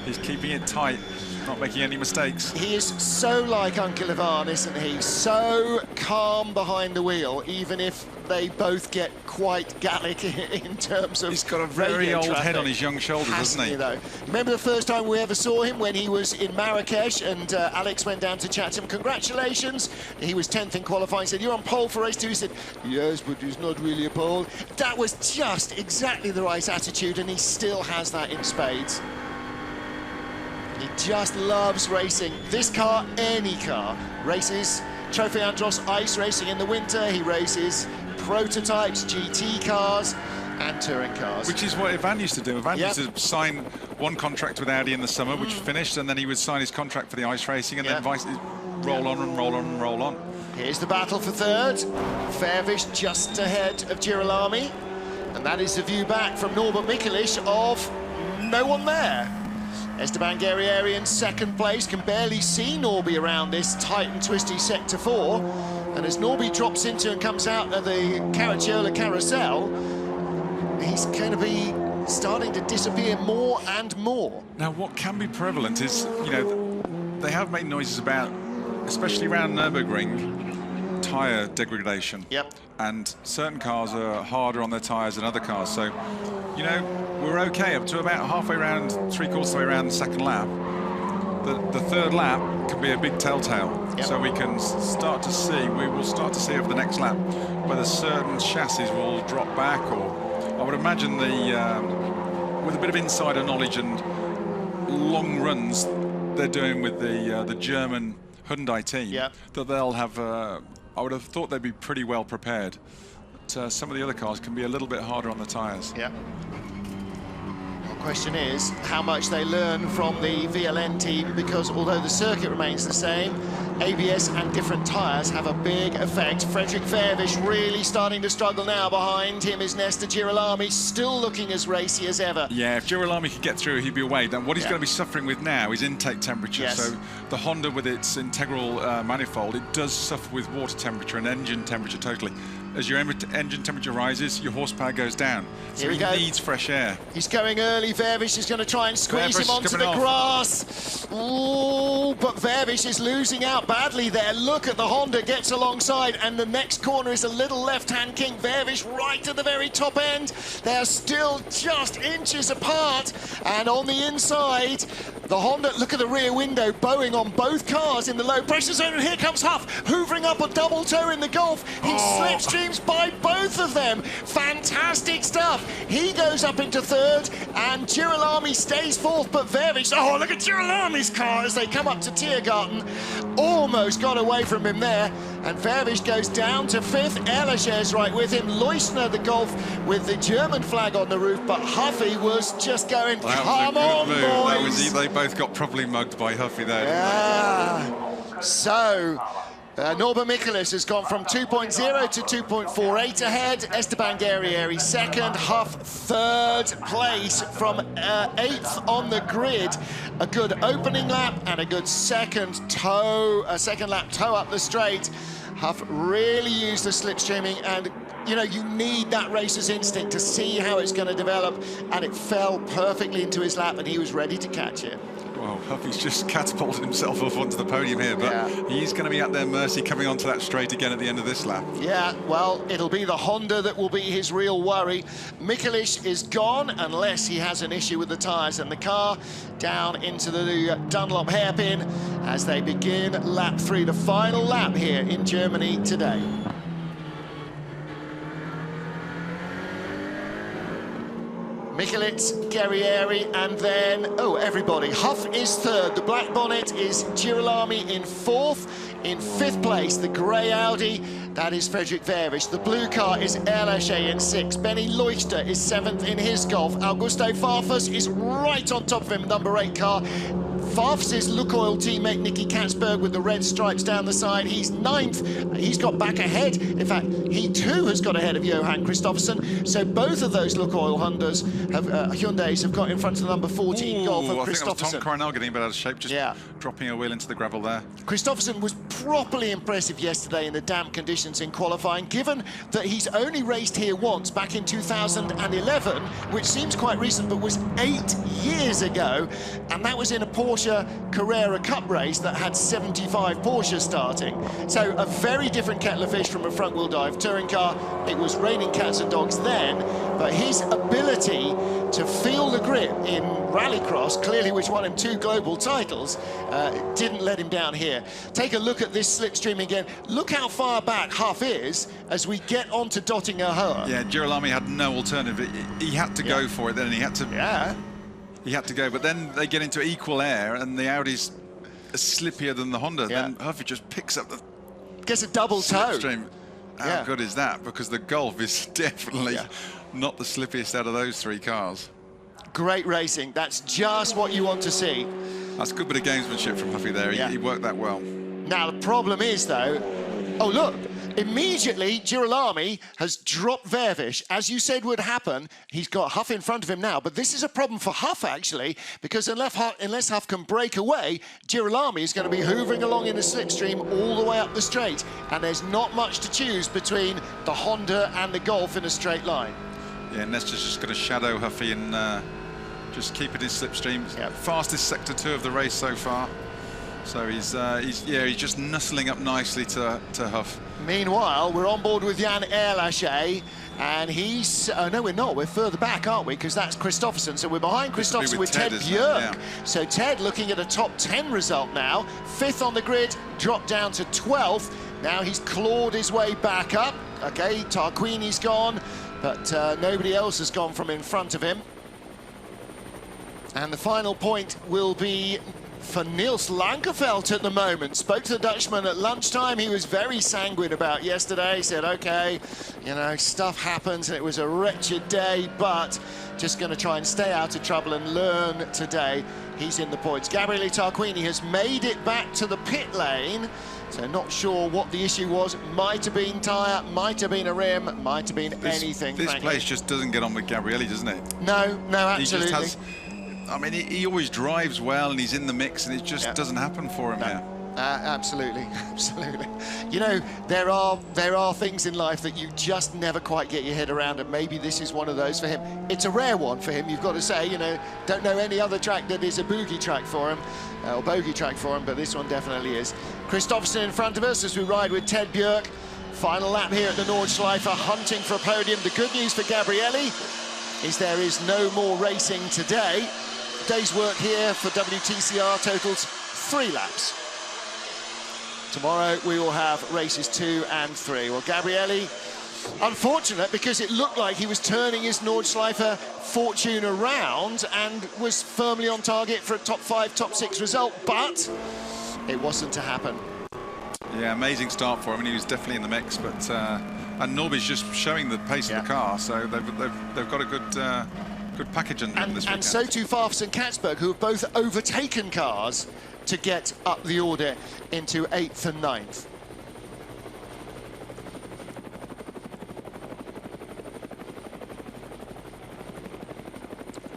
He's keeping it tight, not making any mistakes. He is so like Uncle Ivan, isn't he? So calm behind the wheel, even if they both get quite Gallic in terms of. He's got a very old head on his young shoulders, doesn't he? Though. Remember the first time we ever saw him when he was in Marrakesh and Alex went down to chat to him. Congratulations. He was 10th in qualifying. Said, "You're on pole for race 2." He said, "Yes, but it's not really a pole." That was just exactly the right attitude, and he still has that in spades. He just loves racing. This car, any car, races Trophy Andros Ice Racing in the winter. He races prototypes, GT cars, and touring cars. Which is what Ivan used to do. Ivan used to sign one contract with Audi in the summer, which finished, and then he would sign his contract for the ice racing, and then roll on and roll on and roll on. Here's the battle for third. Vervish just ahead of Girolami. And that is the view back from Norbert Mikulich of no one there. Esteban Guerrieri in second place, can barely see Norby around this tight and twisty sector 4. And as Norby drops into and comes out of the Caracciola carousel, he's going to be starting to disappear more and more. Now, what can be prevalent is, you know, they have made noises about, especially around Nürburgring, tyre degradation. Yep. And certain cars are harder on their tyres than other cars. So, you know, we're okay up to about halfway around, 3/4 way around the second lap. The third lap can be a big telltale. Yep. So we can start to see, we will start to see over the next lap whether certain chassis will drop back, or I would imagine with a bit of insider knowledge and long runs they're doing with the German Hyundai team, that they'll have, I would have thought they'd be pretty well prepared. But some of the other cars can be a little bit harder on the tyres. Yeah. The question is how much they learn from the VLN team, because although the circuit remains the same, ABS and different tyres have a big effect. Frederick Vervish really starting to struggle now. Behind him is Nestor Girolami, still looking as racy as ever. Yeah, if Girolami could get through, he'd be away. Then what he's going to be suffering with now is intake temperature. Yes. So the Honda, with its integral manifold, it does suffer with water temperature and engine temperature totally. As your engine temperature rises, your horsepower goes down. So he needs fresh air. He's going early. Vervish is going to try and squeeze him onto the grass. Ooh, but Vervish is losing out badly there. Look at the Honda, gets alongside, and the next corner is a little left-hand king. Vervish right at the very top end. They're still just inches apart. And on the inside, the Honda, look at the rear window, bowing on both cars in the low pressure zone. And here comes Huff, hoovering up a double toe in the Gulf. He slipstreams by both of them. Fantastic stuff. He goes up into third, and Girolami stays fourth, but Vervish, oh, look at Girolami's car as they come up to Tiergarten. Almost got away from him there, and Vervish goes down to fifth. Ehrlich's right with him. Leusner, the Golf, with the German flag on the roof, but Huffy was just going, come on, boys. That was, they both got properly mugged by Huffy there. Yeah. So, Norbert Mikulich has gone from 2.0 to 2.48 ahead. Esteban Guerrieri second, Huff third place from 8th on the grid. A good opening lap and a good second lap toe up the straight. Huff really used the slipstreaming, and you know, you need that racer's instinct to see how it's going to develop, and it fell perfectly into his lap and he was ready to catch it. Well, Huffy's just catapulted himself up onto the podium here, but he's going to be at their mercy coming onto that straight again at the end of this lap. Yeah, well, it'll be the Honda that will be his real worry. Mikulich is gone unless he has an issue with the tyres, and the car down into the Dunlop hairpin as they begin lap 3, the final lap here in Germany today. Mikulich, Guerrieri, and then, oh, everybody. Huff is third. The black bonnet is Girolami in fourth. In fifth place, the grey Audi, that is Frederick Vervish. The blue car is Ehrlich in sixth. Benny Leuchter is seventh in his Golf. Augusto Farfus is right on top of him, number 8 car. Farfus's Lukoil teammate Nicky Katzberg with the red stripes down the side. He's 9th. He's got back ahead. In fact, he too has got ahead of Johan Kristoffersson. So both of those Lukoil Hyundais have got in front of the number 14 Golf of Kristoffersson. I think that was Tom Coronel getting a bit out of shape, just dropping a wheel into the gravel there. Kristoffersson was properly impressive yesterday in the damp conditions in qualifying, given that he's only raced here once back in 2011, which seems quite recent, but was 8 years ago, and that was in a Porsche Carrera Cup race that had 75 Porsches starting. So a very different kettle of fish from a front-wheel drive touring car. It was raining cats and dogs then, but his ability to feel the grip in rallycross, clearly which won him 2 global titles, didn't let him down here. Take a look at this slipstream again. Look how far back Huff is as we get on to Dottinger Höhe. Yeah, Girolami had no alternative. He had to go for it then, and he had to... He had to go, but then they get into equal air, and the Audi's slippier than the Honda. Then Huffy just picks up the Gets a double toe. Slipstream. How good is that? Because the Golf is definitely not the slippiest out of those 3 cars. Great racing. That's just what you want to see. That's a good bit of gamesmanship from Huffy there. He worked that well. Now, the problem is, though, oh, look, immediately Girolami has dropped Vervish. As you said would happen, he's got Huff in front of him now. But this is a problem for Huff, actually, because unless Huff can break away, Girolami is going to be hoovering along in the slipstream all the way up the straight. And there's not much to choose between the Honda and the Golf in a straight line. Yeah, Nestor's just going to shadow Huffy and just keep it in slipstream. Fastest sector 2 of the race so far. So he's just nuzzling up nicely to Huff. Meanwhile, we're on board with Jan Erlaché, and he's... Oh, no, we're not. We're further back, aren't we? Because that's Christopherson. So we're behind Christopherson with Ted Björk. So Ted looking at a top 10 result now. 5th on the grid, dropped down to 12th. Now he's clawed his way back up. OK, Tarquini's gone, but nobody else has gone from in front of him. And the final point will be for Niels Lankeveld at the moment. Spoke to the Dutchman at lunchtime. He was very sanguine about yesterday. He said, OK, you know, stuff happens and it was a wretched day, but just going to try and stay out of trouble and learn today. He's in the points. Gabriele Tarquini has made it back to the pit lane. So not sure what the issue was. Might have been tyre, might have been a rim, might have been anything. This place just doesn't get on with Gabriele, doesn't it? No, absolutely. He just has, I mean, he always drives well and he's in the mix, and it just doesn't happen for him here. Absolutely, absolutely. You know, there are things in life that you just never quite get your head around, and maybe this is one of those for him. It's a rare one for him, you've got to say. You know, don't know any other track that is a boogie track for him, or bogey track for him, but this one definitely is. Christopherson in front of us as we ride with Ted Björk. Final lap here at the Nordschleife, hunting for a podium. The good news for Gabriele is there is no more racing today. Day's work here for WTCR totals 3 laps. Tomorrow we will have races 2 and 3. Well, Gabriele, unfortunate, because it looked like he was turning his Nordschleife fortune around and was firmly on target for a top 5, top 6 result, but it wasn't to happen. Yeah, amazing start for him, and he was definitely in the mix, but and Norby's just showing the pace of the car, so they've got a good package under him this weekend. And so too Farfus and Katzberg, who have both overtaken cars to get up the order into 8th and 9th.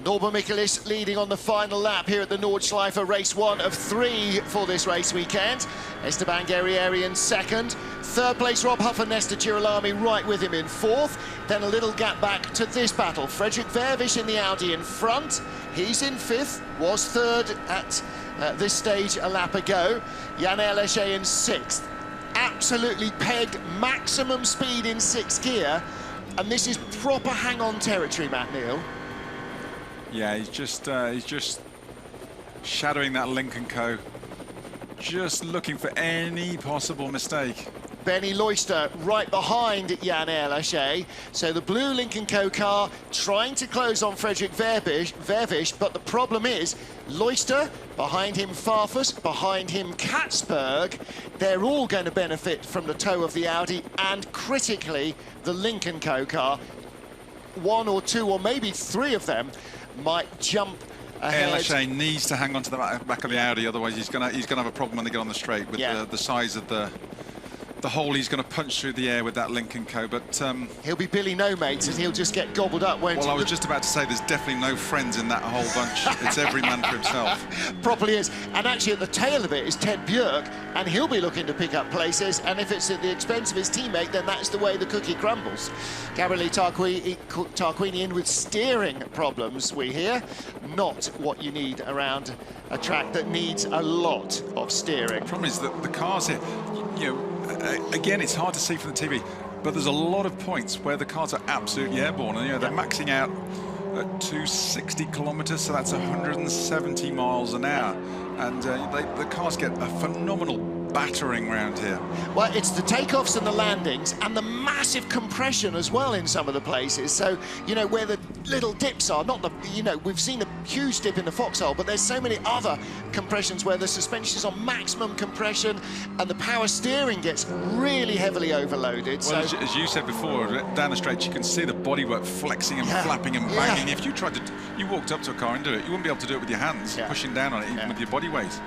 Norba Michaelis leading on the final lap here at the Nordschleife, race 1 of 3 for this race weekend. Esteban Guerrieri in 2nd. 3rd place Rob Huff and Nestor Girolami right with him in 4th. Then a little gap back to this battle. Fredrik Vervish in the Audi in front. He's in 5th, was 3rd at this stage a lap ago. Jan Erlaché in 6th. Absolutely pegged, maximum speed in 6th gear. And this is proper hang-on territory, Matt Neal. Yeah, he's just shadowing that Lincoln Co. Just looking for any possible mistake. Benny Loister right behind Jan Erlaché. So the blue Lincoln Co car trying to close on Fredrik Vervish, but the problem is Loister, behind him Farfus, behind him Katzberg. They're all going to benefit from the toe of the Audi, and critically the Lincoln Co car. 1 or 2 or maybe 3 of them might jump ahead. Erlaché needs to hang on to the back of the Audi, otherwise he's gonna have a problem when they get on the straight with the size of the hole he's going to punch through the air with that Lincoln Co. But he'll be Billy No Mates, and he'll just get gobbled up. Well, I was just about to say there's definitely no friends in that whole bunch. It's every man for himself. Properly is. And actually at the tail of it is Ted Björk, and he'll be looking to pick up places, and if it's at the expense of his teammate, then that's the way the cookie crumbles. Gabriele Tarquini in with steering problems, we hear. Not what you need around a track that needs a lot of steering. The problem is that the cars here, you know, again, it's hard to see from the TV, but there's a lot of points where the cars are absolutely airborne, and you know they're maxing out at 260 kilometers, so that's 170 miles an hour, and the cars get a phenomenal battering round here. Well, it's the takeoffs and the landings and the massive compression as well in some of the places. So, you know, where the little dips are, not the, you know, we've seen a huge dip in the Foxhole, but there's so many other compressions where the suspension is on maximum compression and the power steering gets really heavily overloaded. Well, so, as you said before, down the straight, you can see the bodywork flexing and flapping and banging. If you tried to, you walked up to a car and do it, you wouldn't be able to do it with your hands, pushing down on it, even with your body weight.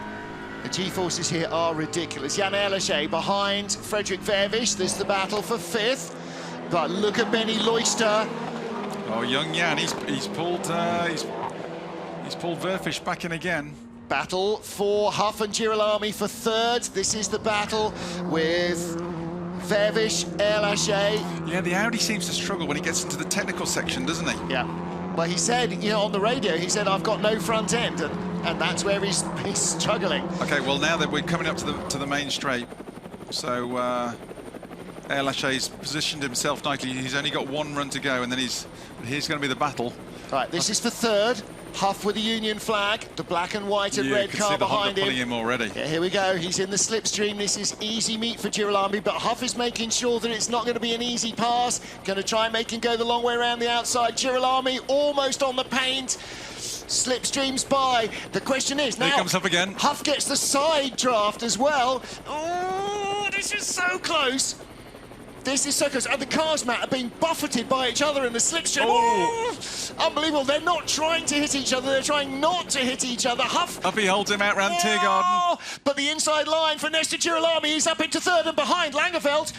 The G-forces here are ridiculous. Jan Erlaché behind Frederik Verwisch. This is the battle for 5th. But look at Benny Loister. Oh, young Jan, he's pulled Verwisch back in again. Battle for Huff and Girolami for 3rd. This is the battle with Verwisch, Erlaché. Yeah, the Audi seems to struggle when he gets into the technical section, doesn't he? Yeah. Well, he said, you know, on the radio, he said, I've got no front end, and that's where he's struggling. Okay, well, now that we're coming up to the main straight, so Erlaché's positioned himself nicely. He's only got 1 run to go, and then here's going to be the battle. Right, this is for 3rd. Huff with the Union flag, the black and white and red car behind him. Him already. Yeah, here we go. He's in the slipstream. This is easy meat for Girolami, but Huff is making sure that it's not going to be an easy pass. Going to try and make him go the long way around the outside. Girolami almost on the paint. Slipstreams by. The question is now. Here comes Huff again. Huff gets the side draft as well. Oh, this is so close. This is so close. And the cars, Matt, are being buffeted by each other in the slipstream. Oh, unbelievable. They're not trying to hit each other. They're trying not to hit each other. Huffy holds him out round Tiergarten. But the inside line for Nesta Girolami. He's up into 3rd and behind Langerfeldt.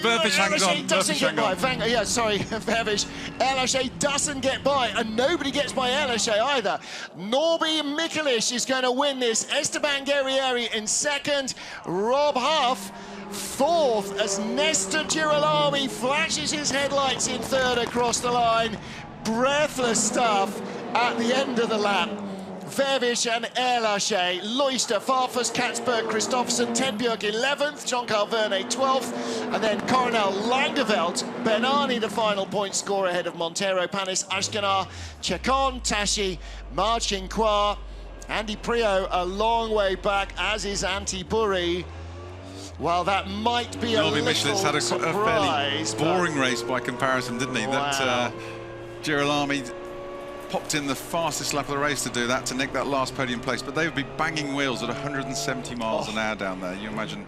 Verwisch hangs on. Doesn't get by. Verwisch. Erlaché doesn't get by, and nobody gets by Erlaché either. Norby Mikelish is going to win this. Esteban Guerrieri in 2nd. Rob Huff 4th as Nesta Girolami flashes his headlights in 3rd across the line. Breathless stuff at the end of the lap. Verwisch and Erlaché, Loister, Farfus, Katzberg, Christopherson, Tenbjörk 11th, Jean-Carl Vernet 12th, and then Coronel Langerveldt, Bernani the final point score ahead of Montero, Panis, Ashkenar, Chacon, Tashi, Marcin Kwa, Andy Prio a long way back, as is Antti Burri. Well, that might be a little had a surprise, fairly boring race by comparison, didn't he? Wow. That Girolami popped in the fastest lap of the race to do that, to nick that last podium place, but they would be banging wheels at 170 miles an hour down there. You imagine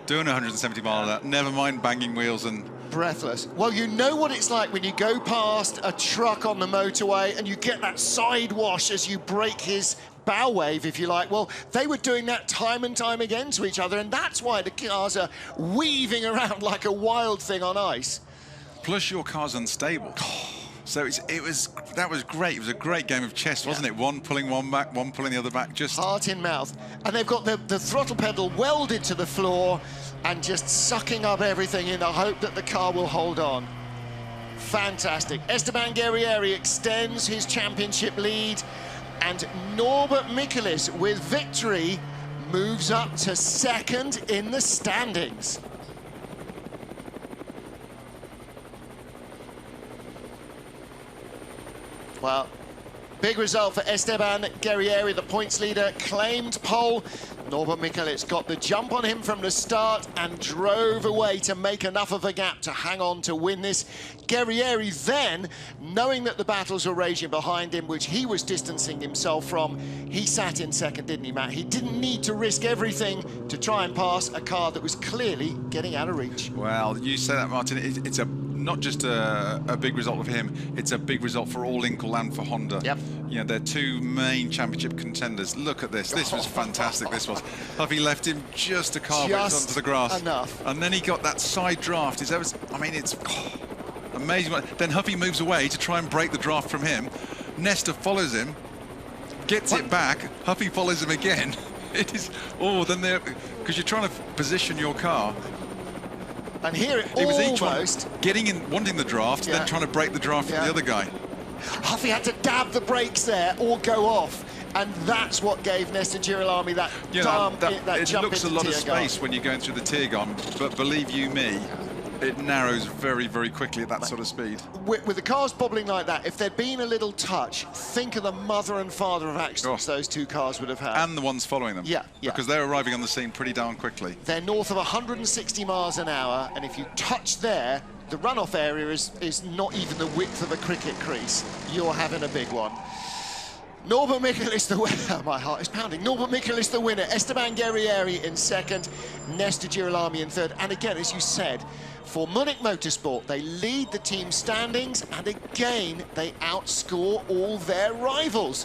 doing 170 miles an hour, never mind banging wheels and... Breathless. Well, you know what it's like when you go past a truck on the motorway and you get that side wash as you break his bow wave, if you like. Well, they were doing that time and time again to each other, and that's why the cars are weaving around like a wild thing on ice. Plus, your car's unstable. So that was great. It was a great game of chess, wasn't it? One pulling one back, one pulling the other back. Just heart in mouth. And they've got the throttle pedal welded to the floor and just sucking up everything in the hope that the car will hold on. Fantastic. Esteban Guerrieri extends his championship lead, and Norbert Mikelish, with victory, moves up to 2nd in the standings. Well, big result for Esteban Guerrieri, the points leader, claimed pole. Norbert Mikelish got the jump on him from the start and drove away to make enough of a gap to hang on to win this. Guerrieri then, knowing that the battles were raging behind him, which he was distancing himself from, he sat in 2nd, didn't he, Matt? He didn't need to risk everything to try and pass a car that was clearly getting out of reach. Well, you say that, Martin. It's not just a big result of him, it's a big result for all Inkel and for Honda. Yep. You know, they're 2 main championship contenders. Look at this. This was fantastic, this was. Huffy left him just a car width onto the grass. Enough. And then he got that side draft. I mean, it's amazing. Then Huffy moves away to try and break the draft from him. Nesta follows him, gets it back. Huffy follows him again. It is, then they're, because you're trying to position your car. And here it was each one getting in, wanting the draft, then trying to break the draft from the other guy. Huffy had to dab the brakes there or go off, and that's what gave Nesta Girolami that it jump looks into a lot of Tiergarten. space when you're going through the Tiergarten, but believe you me, it narrows very, very quickly at that sort of speed. With the cars bobbling like that, if there'd been a little touch, think of the mother and father of accidents those two cars would have had. And the ones following them. Yeah. Because they're arriving on the scene pretty darn quickly. They're north of 160 miles an hour, and if you touch there, the runoff area is not even the width of a cricket crease. You're having a big one. Norbert Michel is the winner. My heart is pounding. Norbert Michel is the winner. Esteban Guerrieri in second. Nesta Girolami in third. And again, as you said, for Munich Motorsport, they lead the team standings, and again, they outscore all their rivals.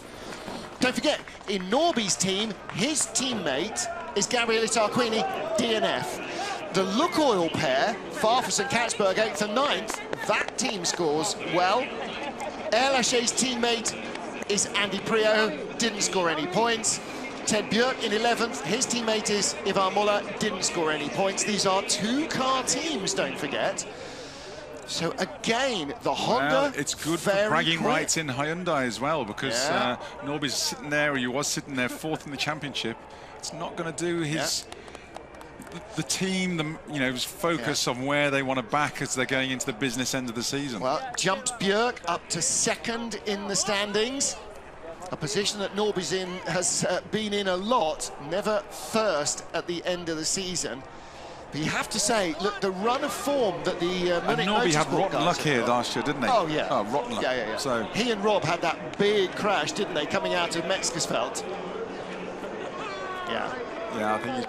Don't forget, in Norby's team, his teammate is Gabriele Tarquini, DNF. The Lukoil pair, Farfus and Katzberg, 8th and 9th, that team scores well. Air Lachaise teammate is Andy Priaulx, didn't score any points. Ted Björk in 11th, his teammate is Ivar Muller, didn't score any points. These are two-car teams, don't forget. So again, the Honda, it's good for bragging rights in Hyundai as well, because Norby's sitting there, or he was sitting there 4th in the championship. It's not going to do his... The team, his focus on where they want to back as they're going into the business end of the season. Well, jumps Björk up to second in the standings, a position that Norby's in has been in a lot, never first at the end of the season. But you have to say, look, the run of form that the Munich Norby had Motorsport rotten luck here last year, didn't they? Oh, yeah. Oh, rotten luck. Yeah. So he and Rob had that big crash, didn't they, coming out of Metzgersfeld? Yeah. Yeah, I think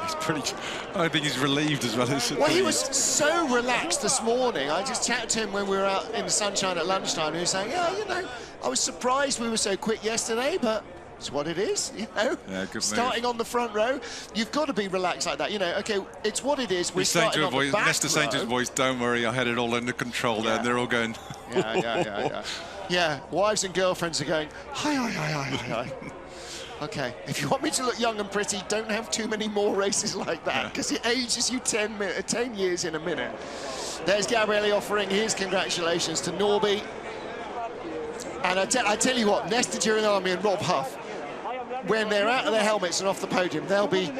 he's pretty... I think he's relieved as well. Well, he was so relaxed this morning. I just chatted to him when we were out in the sunshine at lunchtime. He was saying, I was surprised we were so quick yesterday, but it's what it is, Yeah, good starting move. on the front row, you've got to be relaxed like that. Okay, it's what it is. We're starting on the back Nesta saying to his voice, don't worry, I had it all under control there, and they're all going... Yeah, wives and girlfriends are going, hi. Okay, if you want me to look young and pretty, don't have too many more races like that, because it ages you 10 years in a minute. There's Gabriele offering his congratulations to Norby. And I tell you what, Nesta Girolami and Rob Huff, when they're out of their helmets and off the podium, they'll be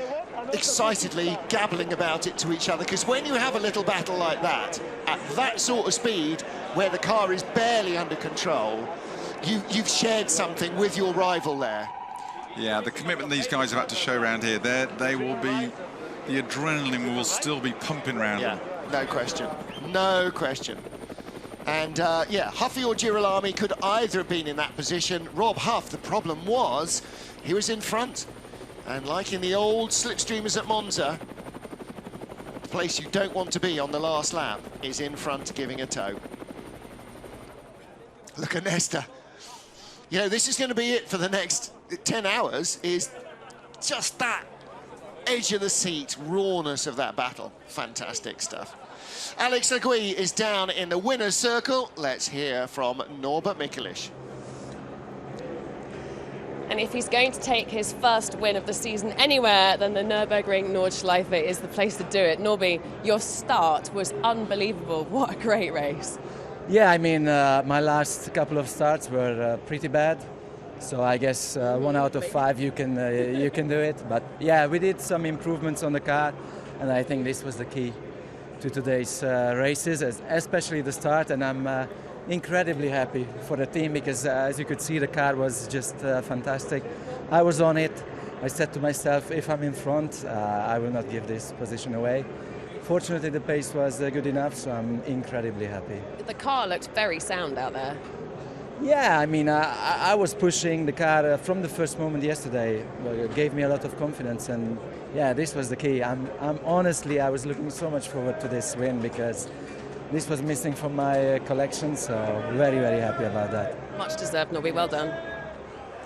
excitedly gabbling about it to each other, because when you have a little battle like that, at that sort of speed, where the car is barely under control, you've shared something with your rival there. Yeah, the commitment these guys have had to show around here, they will be, the adrenaline will still be pumping around them. No question. And Huffy or Girolami could either have been in that position. Rob Huff, the problem was, he was in front. And like in the old slipstreamers at Monza, the place you don't want to be on the last lap is in front giving a tow. Look at Nesta. This is going to be it for the next 10 hours, is just that edge of the seat, rawness of that battle. Fantastic stuff. Alex Agui is down in the winner's circle. Let's hear from Norbert Michelisch. And if he's going to take his first win of the season anywhere, then the Nürburgring Nordschleife is the place to do it. Norby, your start was unbelievable. What a great race. Yeah, I mean, my last couple of starts were pretty bad. So I guess 1 out of 5 you can do it. But yeah, we did some improvements on the car, and I think this was the key to today's races, especially the start. And I'm incredibly happy for the team, because as you could see, the car was just fantastic. I was on it. I said to myself, if I'm in front, I will not give this position away. Fortunately, the pace was good enough, so I'm incredibly happy. The car looked very sound out there. Yeah, I mean, I was pushing the car from the first moment yesterday. It gave me a lot of confidence, and yeah, this was the key. I'm honestly, I was looking so much forward to this win, because this was missing from my collection, so very, very happy about that. Much deserved, Norby. Well done.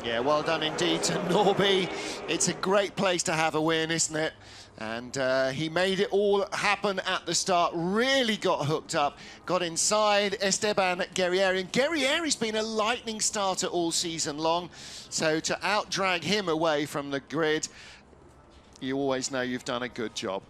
Yeah, well done indeed to Norby. It's a great place to have a win, isn't it? And he made it all happen at the start, really got hooked up, got inside Esteban Guerrieri. And Guerrieri's been a lightning starter all season long, so to out-drag him away from the grid, you always know you've done a good job.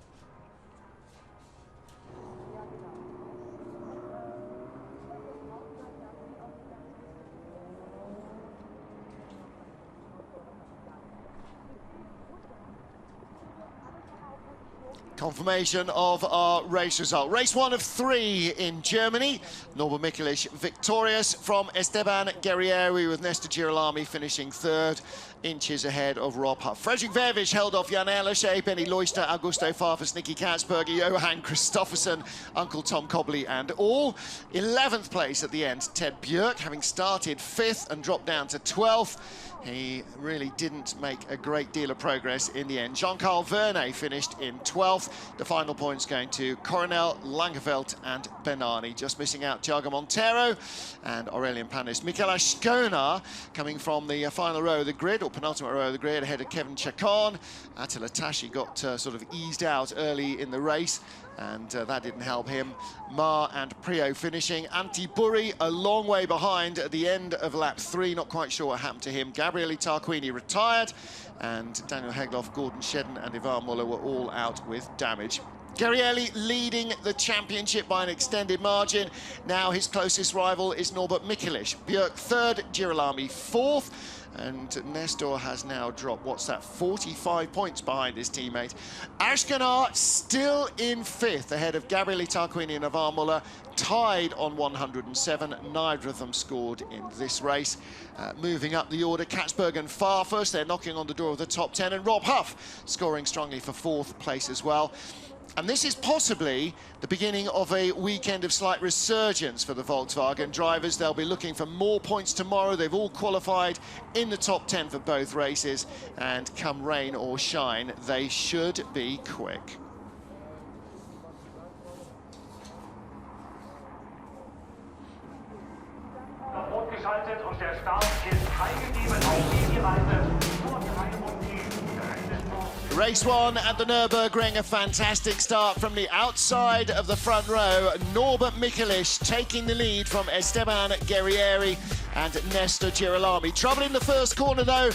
Confirmation of our race result. Race 1 of 3 in Germany. Norbert Mikelic victorious from Esteban Guerrieri, with Nestor Girolami finishing 3rd, inches ahead of Rob Huff. Fredrik Vervisch held off Jan Erleschee, Benny Leuster, Augusto Farfus, Nicky Katzberger, Johan Kristoffersen, Uncle Tom Cobley and all. 11th place at the end, Ted Björk, having started 5th and dropped down to 12th. He really didn't make a great deal of progress in the end. Jean-Carl Vernet finished in 12th. The final points going to Coronel, Langeveld and Benani. Just missing out Thiago Monteiro and Aurelian Panis. Michael Ashkona coming from the final row of the grid, or penultimate row of the grid, ahead of Kevin Chacon. Attila Tashi got sort of eased out early in the race, and that didn't help him. Ma and Prio finishing. Antti Burri a long way behind at the end of lap 3. Not quite sure what happened to him. Gabriele Tarquini retired, and Daniel Hegloff, Gordon Shedden and Ivan Muller were all out with damage. Guerrieri leading the championship by an extended margin. Now his closest rival is Norbert Mikelic. Björk 3rd, Girolami 4th. And Nestor has now dropped, what's that, 45 points behind his teammate. Ashkenar still in 5th, ahead of Gabriele Tarquini and Ivan Muller, tied on 107. Neither of them scored in this race. Moving up the order, Katzberg and Farfus, they're knocking on the door of the top 10, and Rob Huff scoring strongly for 4th place as well. And this is possibly the beginning of a weekend of slight resurgence for the Volkswagen drivers. They'll be looking for more points tomorrow. They've all qualified in the top 10 for both races, and come rain or shine, they should be quick. Geschaltet und der Start ist freigegeben auf Linieweite. Race 1 at the Nürburgring, a fantastic start from the outside of the front row. Norbert Mikelic taking the lead from Esteban Guerrieri and Nestor Girolami. Trouble in the first corner though.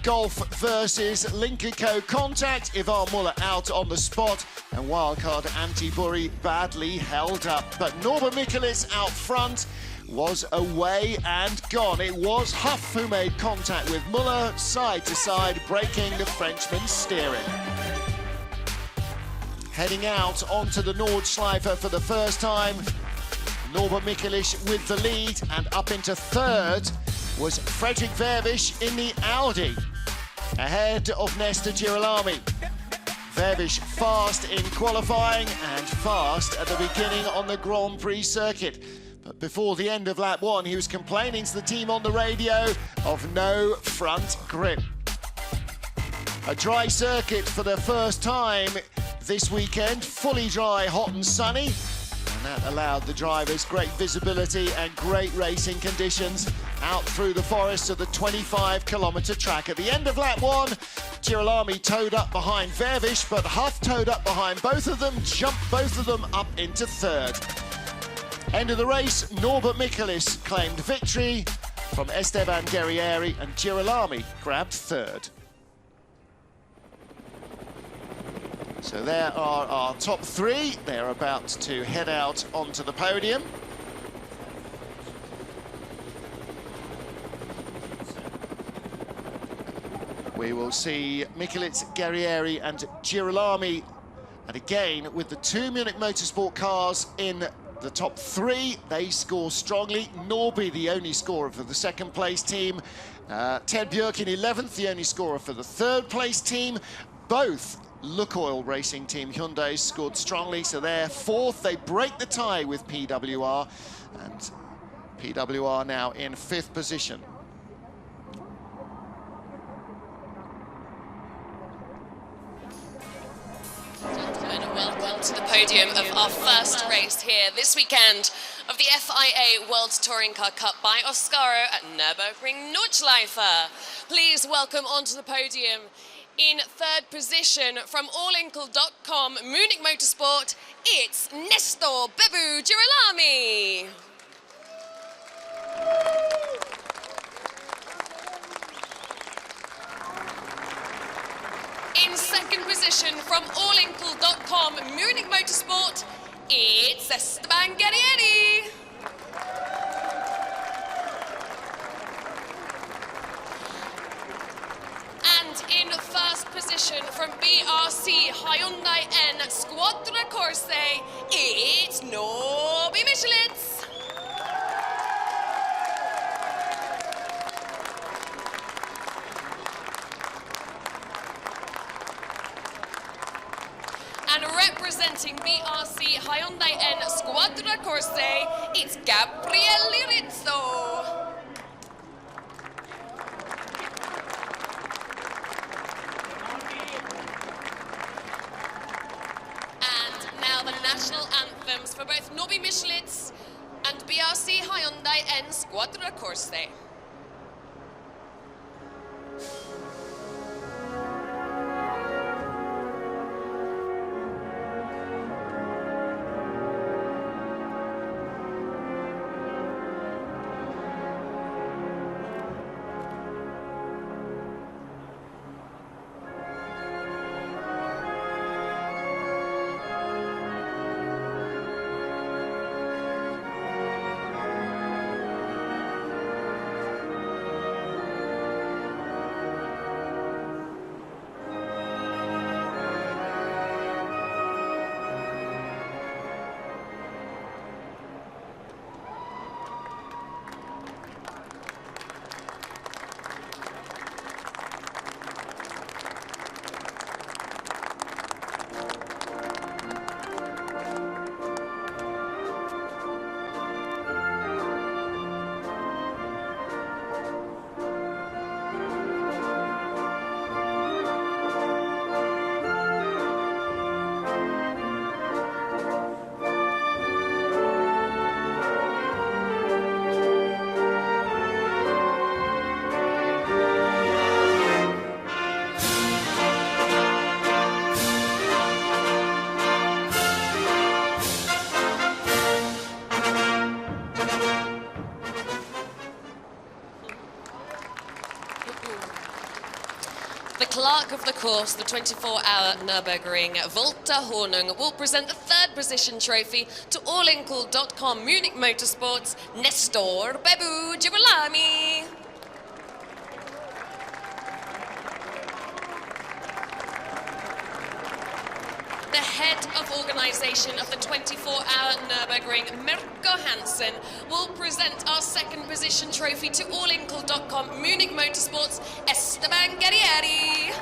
Golf versus Lincoln Co contact. Ivan Muller out on the spot, and wildcard Antti Burri badly held up. But Norbert Mikelic out front was away and gone. It was Huff who made contact with Muller, side to side, breaking the Frenchman's steering. Heading out onto the Nordschleife for the first time, Norbert Mikelic with the lead, and up into 3rd was Fredrik Vervisch in the Audi, ahead of Nestor Girolami. Vervisch fast in qualifying and fast at the beginning on the Grand Prix circuit. But before the end of lap 1, he was complaining to the team on the radio of no front grip. A dry circuit for the first time this weekend, fully dry, hot and sunny. And that allowed the drivers great visibility and great racing conditions out through the forest of the 25-kilometre track. At the end of lap 1, Girolami towed up behind Vervisch, but Huff towed up behind both of them, jumped both of them up into 3rd. End of the race, Norbert Mikelic claimed victory from Esteban Guerrieri, and Girolami grabbed 3rd. So there are our top 3. They're about to head out onto the podium. We will see Mikelic, Guerrieri and Girolami, and again with the 2 Munich Motorsport cars in the top 3, they score strongly. Norby, the only scorer for the 2nd place team. Ted Björk in 11th, the only scorer for the 3rd place team. Both Lukoil Racing Team Hyundai scored strongly, so they're 4th. They break the tie with PWR, and PWR now in 5th position. Welcome to the podium of our first race here this weekend of the FIA World Touring Car Cup by Oscaro at Nürburgring Nordschleife. Please welcome onto the podium in 3rd position from allinkle.com Munich Motorsport, it's Nestor Bebu Girolami. In 2nd position from allinkle.com Munich Motorsport, it's Esteban Guerrieri. And in 1st position position from BRC Hyundai N Squadra Corse, it's Nobby Michelitz. And representing BRC Hyundai N Squadra Corse, it's Gabriele Rizzo. And now the national anthems for both Nobby Michelitz and BRC Hyundai N Squadra Corse. The clerk of the course, the 24-hour Nürburgring Volta Honung, will present the third position trophy to allincall.com Munich Motorsports, Nestor Bebu Girolami. The head of organisation of the 24-hour Nürburgring, Mirko Hansen, will present our second position trophy to allincall.com Munich Motorsports, Esteban Guerrieri.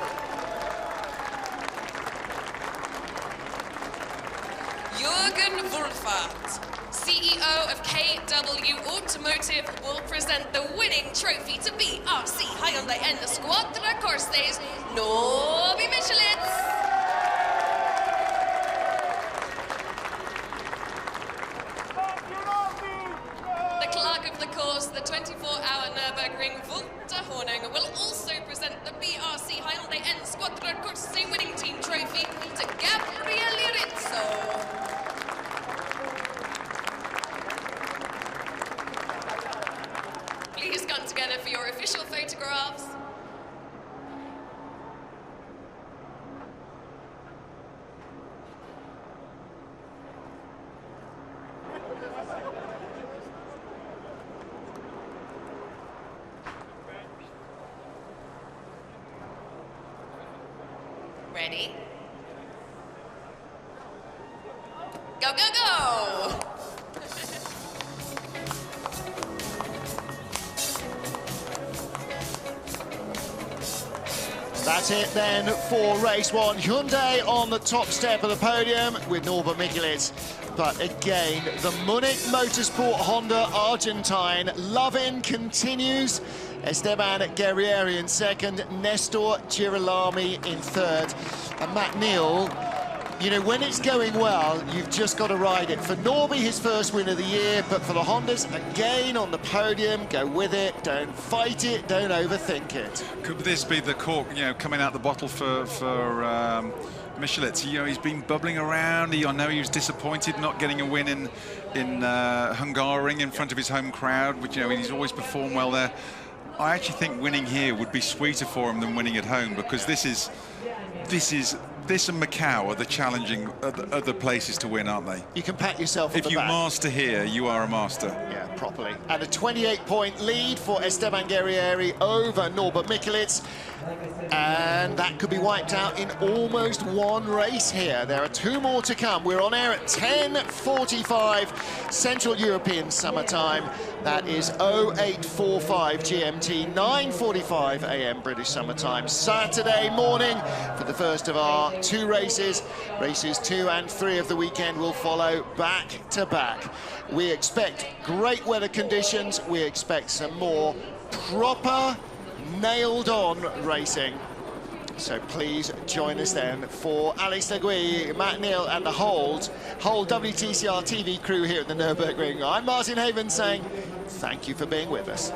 Jürgen Wohlfahrt, CEO of KW Automotive, will present the winning trophy to BRC Hyundai N Squadra Corse's Nobby Michelitz. The 24-hour Nürburgring Volta Honung will also present the BRC Hyundai N Squadra Corse winning team trophy to Gabriele Rizzo. Please come together for your official photographs. Ready? Go, go, go! That's it then for race one. Hyundai on the top step of the podium with Norbert Michelitz. But again, the Munich Motorsport Honda Argentine love-in continues. Esteban Guerrieri in second, Nestor Girolami in third. And Matt Neal, you know, when it's going well, you've just got to ride it. For Norby, his first win of the year, but for the Hondas, again on the podium, go with it, don't fight it, don't overthink it. Could this be the cork, you know, coming out the bottle for Michelitz? You know, he's been bubbling around. I know he was disappointed not getting a win in Hungaroring in front of his home crowd, which, you know, he's always performed well there. I actually think winning here would be sweeter for him than winning at home, because this is this and Macau are the challenging other places to win, aren't they? You can pat yourself on If the you back. master here, you are a master. Yeah, properly. And a 28-point lead for Esteban Guerrieri over Norbert Mikulits. And that could be wiped out in almost one race here. There are 2 more to come. We're on air at 10:45 Central European Summer Time. That is 0845 GMT, 9:45 AM British Summer Time. Saturday morning for the first of our 2 races. Races 2 and 3 of the weekend will follow back to back. We expect great weather conditions. We expect some more proper, nailed-on racing. So please join us then for Alex Legui, Matt Neal and the whole WTCR TV crew here at the Nürburgring. I'm Martin Haven saying thank you for being with us.